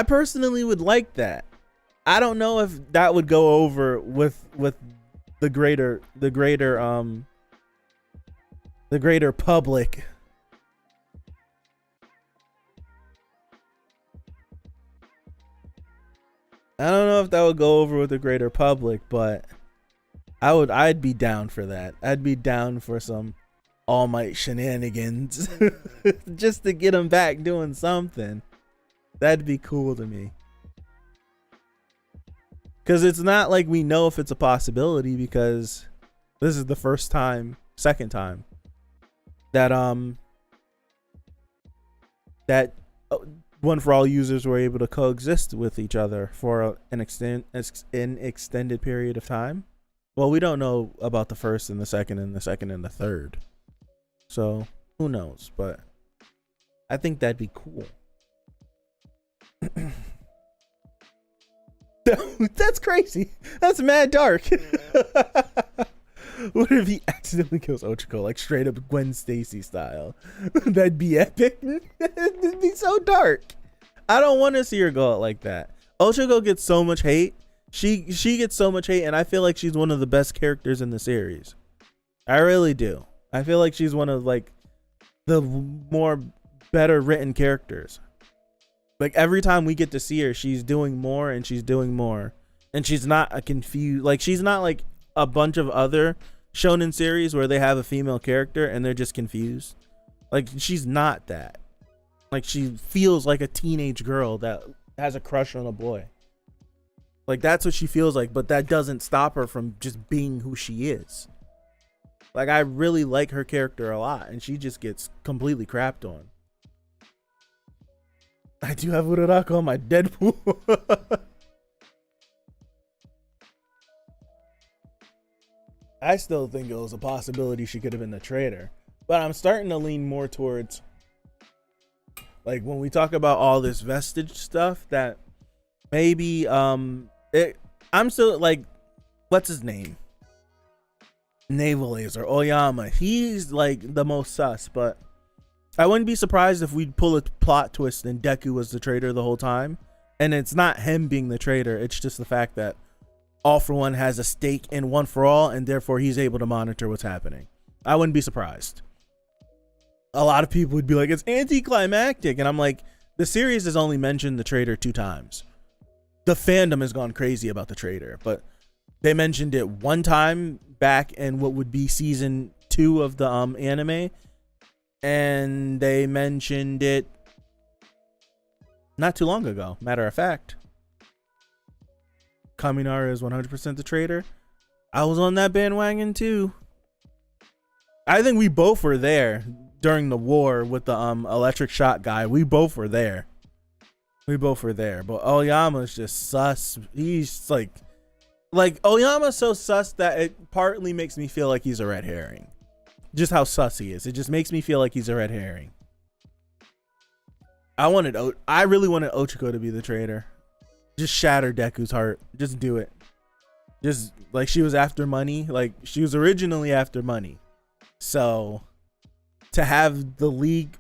personally would like that. I don't know if that would go over with the greater public. I don't know if that would go over with the greater public, but I'd be down for that. I'd be down for some All Might shenanigans just to get him back doing something. That'd be cool to me. Because it's not like we know if it's a possibility, because this is the second time that One for All users were able to coexist with each other for an extended period of time. Well, we don't know about the first and the second and the third. So who knows? But I think that'd be cool. That's crazy. That's mad dark. What if he accidentally kills Ochako, like straight up Gwen Stacy style? That'd be epic. It'd be so dark. I don't want to see her go out like that. Ochako gets so much hate. She gets so much hate, and I feel like she's one of the best characters in the series. I really do. I feel like she's one of like the more better written characters. Like every time we get to see her, she's doing more and she's doing more, and she's not a confused, like she's not like a bunch of other shonen series where they have a female character and they're just confused. Like she's not that. Like she feels like a teenage girl that has a crush on a boy. Like that's what she feels like, but that doesn't stop her from just being who she is. Like I really like her character a lot, and she just gets completely crapped on. I do have Uraraka on my Deadpool. I still think it was a possibility she could have been the traitor, but I'm starting to lean more towards, like, when we talk about all this vestige stuff, that maybe I'm still like, what's his name? Naval Laser Oyama. He's like the most sus, but I wouldn't be surprised if we'd pull a plot twist and Deku was the traitor the whole time. And it's not him being the traitor, it's just the fact that All For One has a stake in One For All, and therefore he's able to monitor what's happening. I wouldn't be surprised. A lot of people would be like, it's anticlimactic, and I'm like, the series has only mentioned the traitor 2 times. The fandom has gone crazy about the traitor, but they mentioned it one time back in what would be season 2 of the anime, and they mentioned it not too long ago. Matter of fact, Kaminara is 100% the traitor. I was on that bandwagon too. I think we both were there during the war with the electric shock guy. We both were there. But Oyama's just sus. He's like Oyama's so sus that it partly makes me feel like he's a red herring. Just how sus he is. It just makes me feel like he's a red herring. I really wanted Ochiko to be the traitor. Just shatter Deku's heart. Just do it. Just like she was after money. Like she was originally after money. So to have the league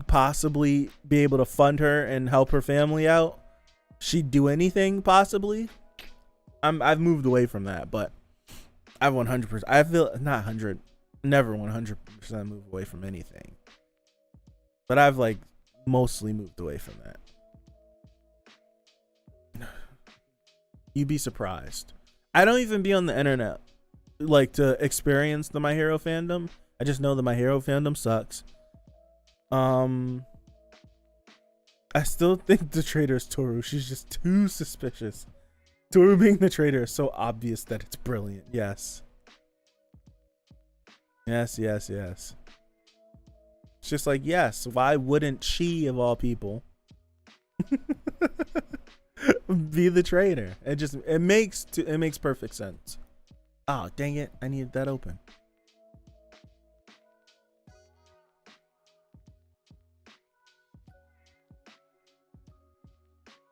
possibly be able to fund her and help her family out, she'd do anything possibly. I've moved away from that, but I've 100%. I feel not 100. Never 100% move away from anything. But I've like mostly moved away from that. You'd be surprised. I don't even be on the internet like to experience the My Hero fandom. I just know the My Hero fandom sucks. I still think the traitor is Toru. She's just too suspicious. Toru being the traitor is so obvious that it's brilliant. Yes. Yes. It's just like, yes, why wouldn't she of all people be the traitor? It makes perfect sense. Oh, dang it. I needed that open.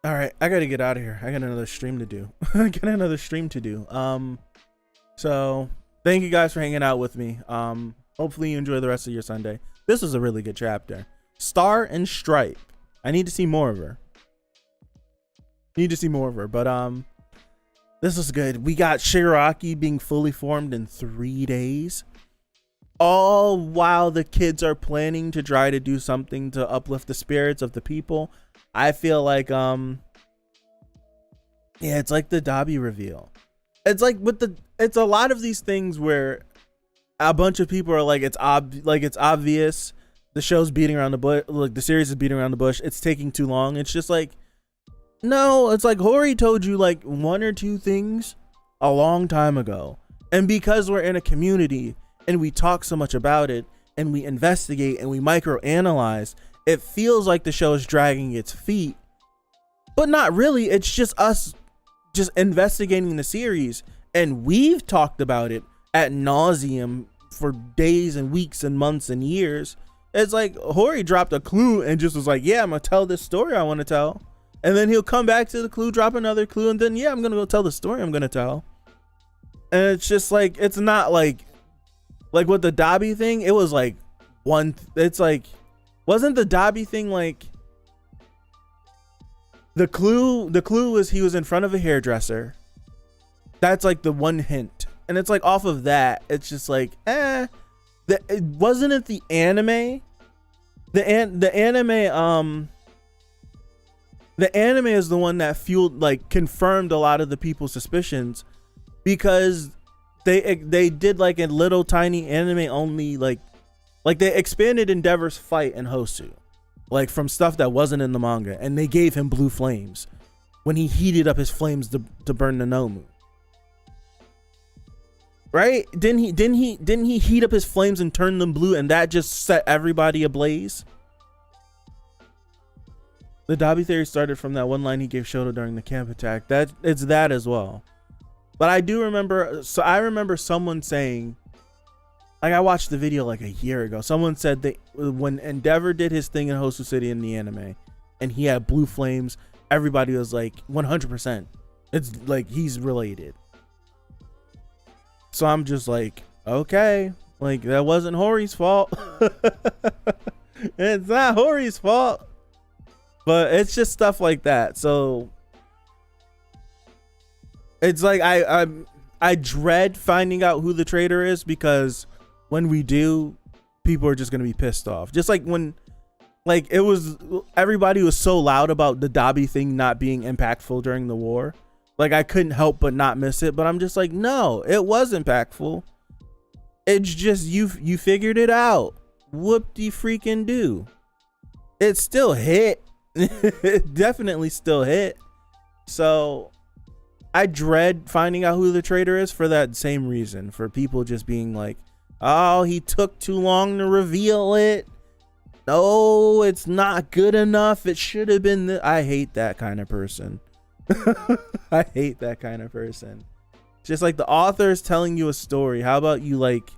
All right, I got to get out of here. I got another stream to do. So thank you guys for hanging out with me. Hopefully you enjoy the rest of your Sunday. This was a really good chapter. Star and Stripe. I need to see more of her. But this was good. We got Shigaraki being fully formed in 3 days. All while the kids are planning to try to do something to uplift the spirits of the people. I feel like it's like the Dabi reveal. It's like it's a lot of these things where a bunch of people are like, it's obvious the show's beating around the bush, like the series is beating around the bush, it's taking too long. It's just like, no, it's like Hori told you like 1 or 2 things a long time ago, and because we're in a community and we talk so much about it and we investigate and we microanalyze, it feels like the show is dragging its feet, but not really. It's just us just investigating the series, and we've talked about it at nauseum for days and weeks and months and years. It's like Hori dropped a clue and just was like, yeah, I'm gonna tell this story I want to tell, and then he'll come back to the clue, drop another clue, and then yeah, I'm gonna go tell the story I'm gonna tell. And it's just like, it's not like with the Dabi thing, it was like it's like, wasn't the Dabi thing like the clue was he was in front of a hairdresser. That's like the one hint, and it's like off of that, it's just like wasn't it the anime? The anime is the one that fueled, like, confirmed a lot of the people's suspicions, because they did like a little tiny anime only, like they expanded Endeavor's fight in Hosu, like from stuff that wasn't in the manga, and they gave him blue flames when he heated up his flames to burn the Nomu. Right? Didn't he heat up his flames and turn them blue, and that just set everybody ablaze? The Dabi theory started from that one line he gave Shoto during the camp attack. It's that as well. But I do remember, so I remember someone saying, like, I watched the video like a year ago. Someone said that when Endeavor did his thing in Hosu City in the anime and he had blue flames, everybody was like 100%. It's like he's related. So I'm just like, okay, like that wasn't Hori's fault. It's not Hori's fault. But it's just stuff like that. So it's like I dread finding out who the traitor is, because when we do, people are just gonna be pissed off. Just like when, like, it was, everybody was so loud about the Dabi thing not being impactful during the war. Like, I couldn't help but not miss it. But I'm just like, no, it was impactful. It's just you figured it out. Whoop-de-freaking do. It still hit. It definitely still hit. So I dread finding out who the traitor is for that same reason. For people just being like, oh, he took too long to reveal it. No, it's not good enough. It should have been. I hate that kind of person. I hate that kind of person. Just like the author is telling you a story. How about you, like,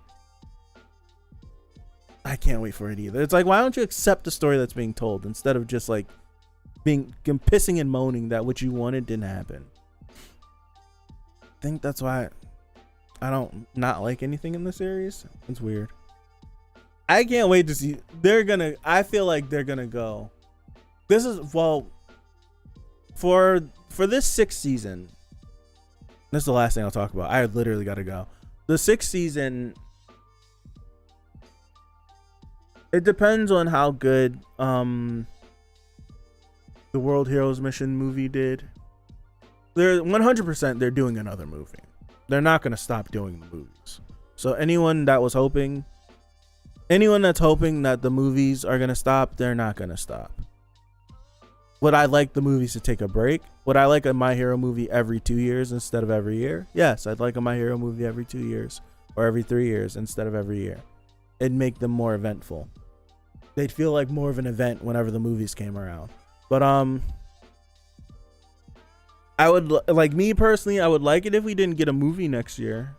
I can't wait for it either. It's like, why don't you accept the story that's being told instead of just like being pissing and moaning that what you wanted didn't happen. I think that's why I don't not like anything in the series. It's weird. I can't wait to see. I feel like they're gonna go. This is, well, for this 6th season. This is the last thing I'll talk about. I literally gotta go. The 6th season, it depends on how good the World Heroes Mission movie did. They're 100% they're doing another movie. They're not gonna stop doing the movies. So anyone that's hoping that the movies are gonna stop, they're not gonna stop. Would I like the movies to take a break? Would I like a My Hero movie every 2 years instead of every year? Yes, I'd like a My Hero movie every 2 years or every 3 years instead of every year. It'd make them more eventful. They'd feel like more of an event whenever the movies came around. But I would, like, me personally, I would like it if we didn't get a movie next year,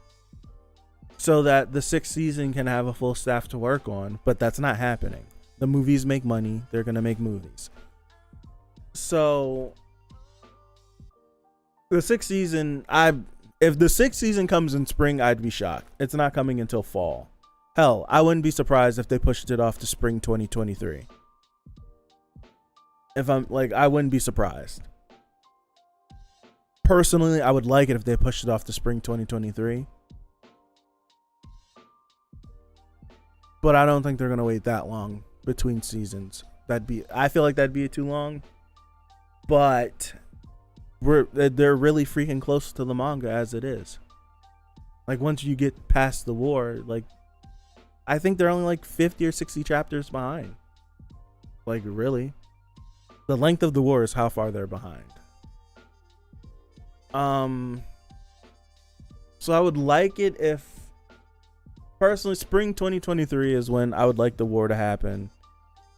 so that the 6th season can have a full staff to work on. But that's not happening. The movies make money. They're gonna make movies. So the 6th season, if the 6th season comes in spring, I'd be shocked. It's not coming until fall. Hell, I wouldn't be surprised if they pushed it off to spring 2023. If I'm like, I wouldn't be surprised. Personally, I would like it if they pushed it off to spring 2023. But I don't think they're gonna wait that long between seasons. I feel like that'd be too long. But they're really freaking close to the manga as it is. Like, once you get past the war, like, I think they're only like 50 or 60 chapters behind. Like, really, the length of the war is how far they're behind. So I would like it if, personally, spring 2023 is when I would like the war to happen.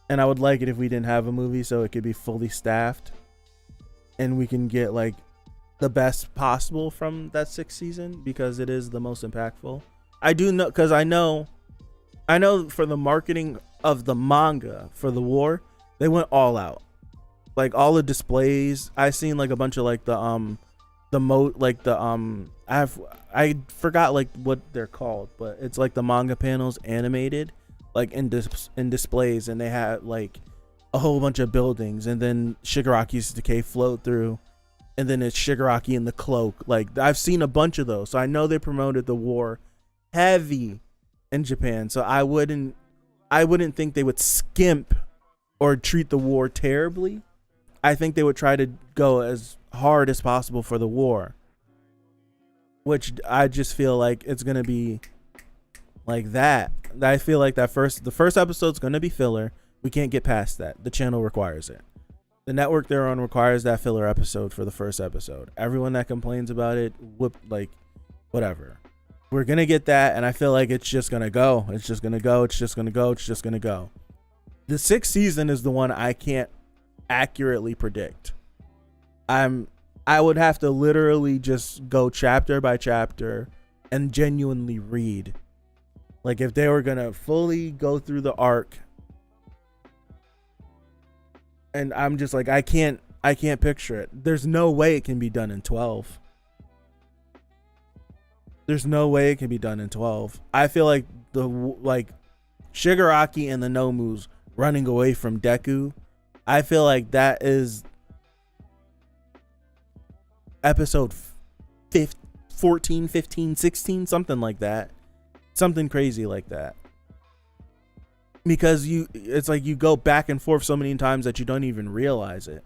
And I would like it if we didn't have a movie, so it could be fully staffed and we can get like the best possible from that 6th season, because it is the most impactful. I do know, because I know for the marketing of the manga for the war, they went all out. Like, all the displays, I seen like a bunch of like I forgot like what they're called, but it's like the manga panels animated like in displays, and they had like a whole bunch of buildings, and then Shigaraki's decay float through, and then it's Shigaraki in the cloak. Like, I've seen a bunch of those, so I know they promoted the war heavy in Japan. So I wouldn't think they would skimp or treat the war terribly. I think they would try to go as hard as possible for the war, which I just feel like it's gonna be like that. I feel like the first episode's gonna be filler. We can't get past that. The channel requires it. The network they're on requires that filler episode for the first episode. Everyone that complains about it, whatever. We're gonna get that, and I feel like it's just gonna go. It's just gonna go. It's just gonna go. It's just gonna go. The 6th season is the one I can't accurately predict. I'm I would have to literally just go chapter by chapter and genuinely read. Like if they were gonna fully go through the arc, and I'm just like, I can't picture it. There's no way it can be done in 12. There's no way it can be done in 12. I feel like Shigaraki and the Nomus running away from Deku, I feel like that is episode 14, 15, 16, something like that. Something crazy like that. Because it's like you go back and forth so many times that you don't even realize it.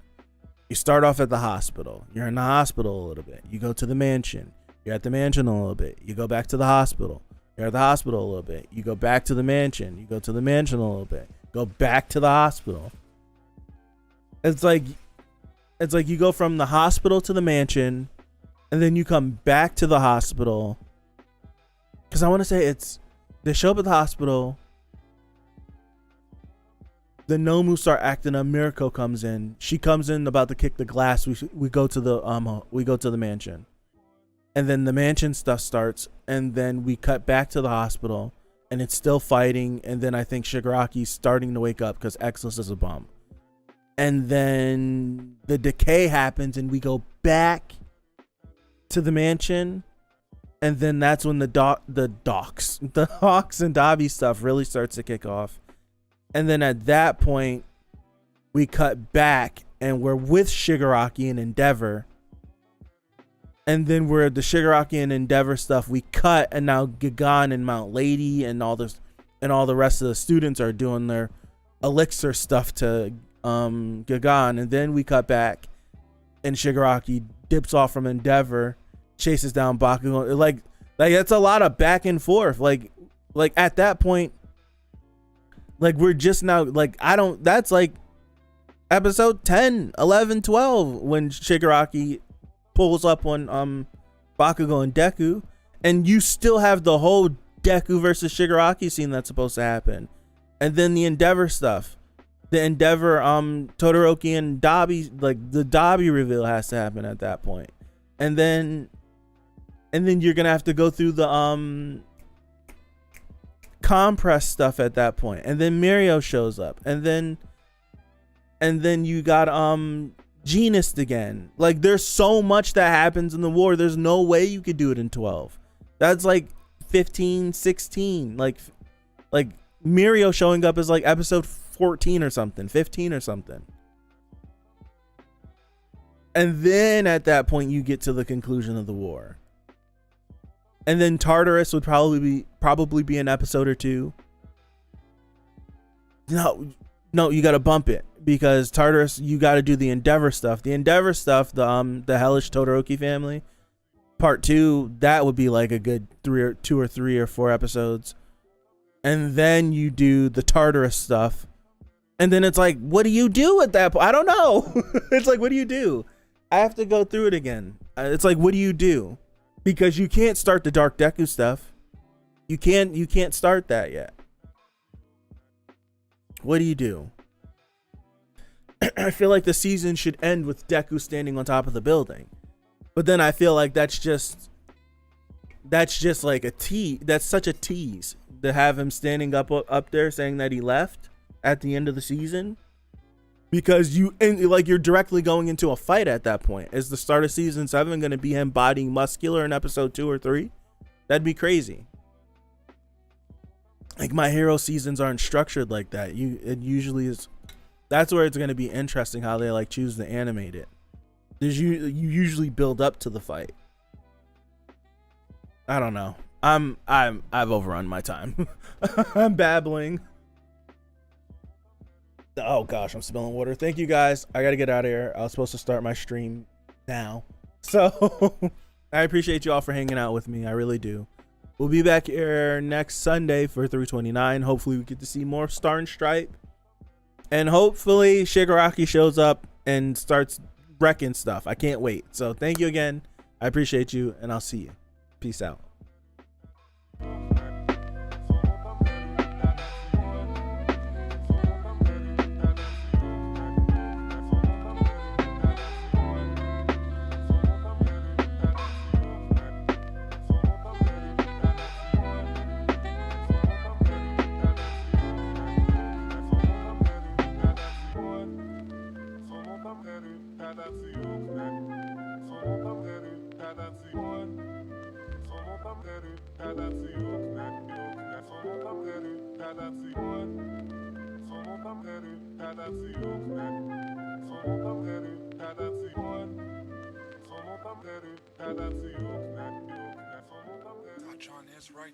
You start off at the hospital. You're in the hospital a little bit. You go to the mansion. You're at the mansion a little bit. You go back to the hospital. You're at the hospital a little bit. You go back to the mansion. You go to the mansion a little bit. Go back to the hospital. It's like you go from the hospital to the mansion, and then you come back to the hospital. Because I want to say they show up at the hospital. The Nomu start acting up. Mirko comes in. She comes in about to kick the glass. We go to the mansion, and then the mansion stuff starts, and then we cut back to the hospital, and it's still fighting. And then I think Shigaraki's starting to wake up because Exless is a bum, and then the decay happens, and we go back to the mansion, and then that's when the Hawks and Dobby stuff really starts to kick off. And then at that point, we cut back and we're with Shigaraki and Endeavor. And then we're at the Shigaraki and Endeavor stuff. We cut, and now Gigan and Mount Lady and all the rest of the students are doing their elixir stuff to Gigan. And then we cut back, and Shigaraki dips off from Endeavor, chases down Bakugo. Like that's a lot of back and forth. Like at that point. Like we're just now, that's like episode 10, 11, 12 when Shigaraki pulls up on Bakugo and Deku, and you still have the whole Deku versus Shigaraki scene that's supposed to happen. And then the Endeavor stuff. The Endeavor Todoroki and Dobby, like the Dobby reveal has to happen at that point. And then you're gonna have to go through the compress stuff at that point, and then Mirio shows up, and then you got Genist again. Like there's so much that happens in the war. There's no way you could do it in 12. That's like 15, 16. Like Mirio showing up is like episode 14 or something, 15 or something. And then at that point you get to the conclusion of the war. And then Tartarus would probably be an episode or 2. No, you got to bump it, because Tartarus, you got to do the Endeavor stuff. The Endeavor stuff, the Hellish Todoroki family, part 2, that would be like a good 2 or 3 or 4 episodes. And then you do the Tartarus stuff, and then it's like, what do you do at that point? I don't know. It's like, what do you do? I have to go through it again. It's like, what do you do? Because you can't start the Dark Deku stuff. You can't start that yet. What do you do? I feel like the season should end with Deku standing on top of the building. But then I feel like that's just like a tease. That's such a tease to have him standing up there saying that he left at the end of the season. Because you're directly going into a fight at that point. Is the start of season 7 going to be him bodying Muscular in episode 2 or 3? That'd be crazy. Like My Hero seasons aren't structured like that. It usually is. That's where it's going to be interesting how they like choose to animate it. You usually build up to the fight. I don't know. I've overrun my time. I'm babbling. Oh gosh, I'm spilling water. Thank you guys. I gotta get out of here. I was supposed to start my stream now. So I appreciate you all for hanging out with me. I really do. We'll be back here next Sunday for 329. Hopefully we get to see more Star and Stripe. And hopefully Shigaraki shows up and starts wrecking stuff. I can't wait. So thank you again. I appreciate you, and I'll see you. Peace out. Touch on his right.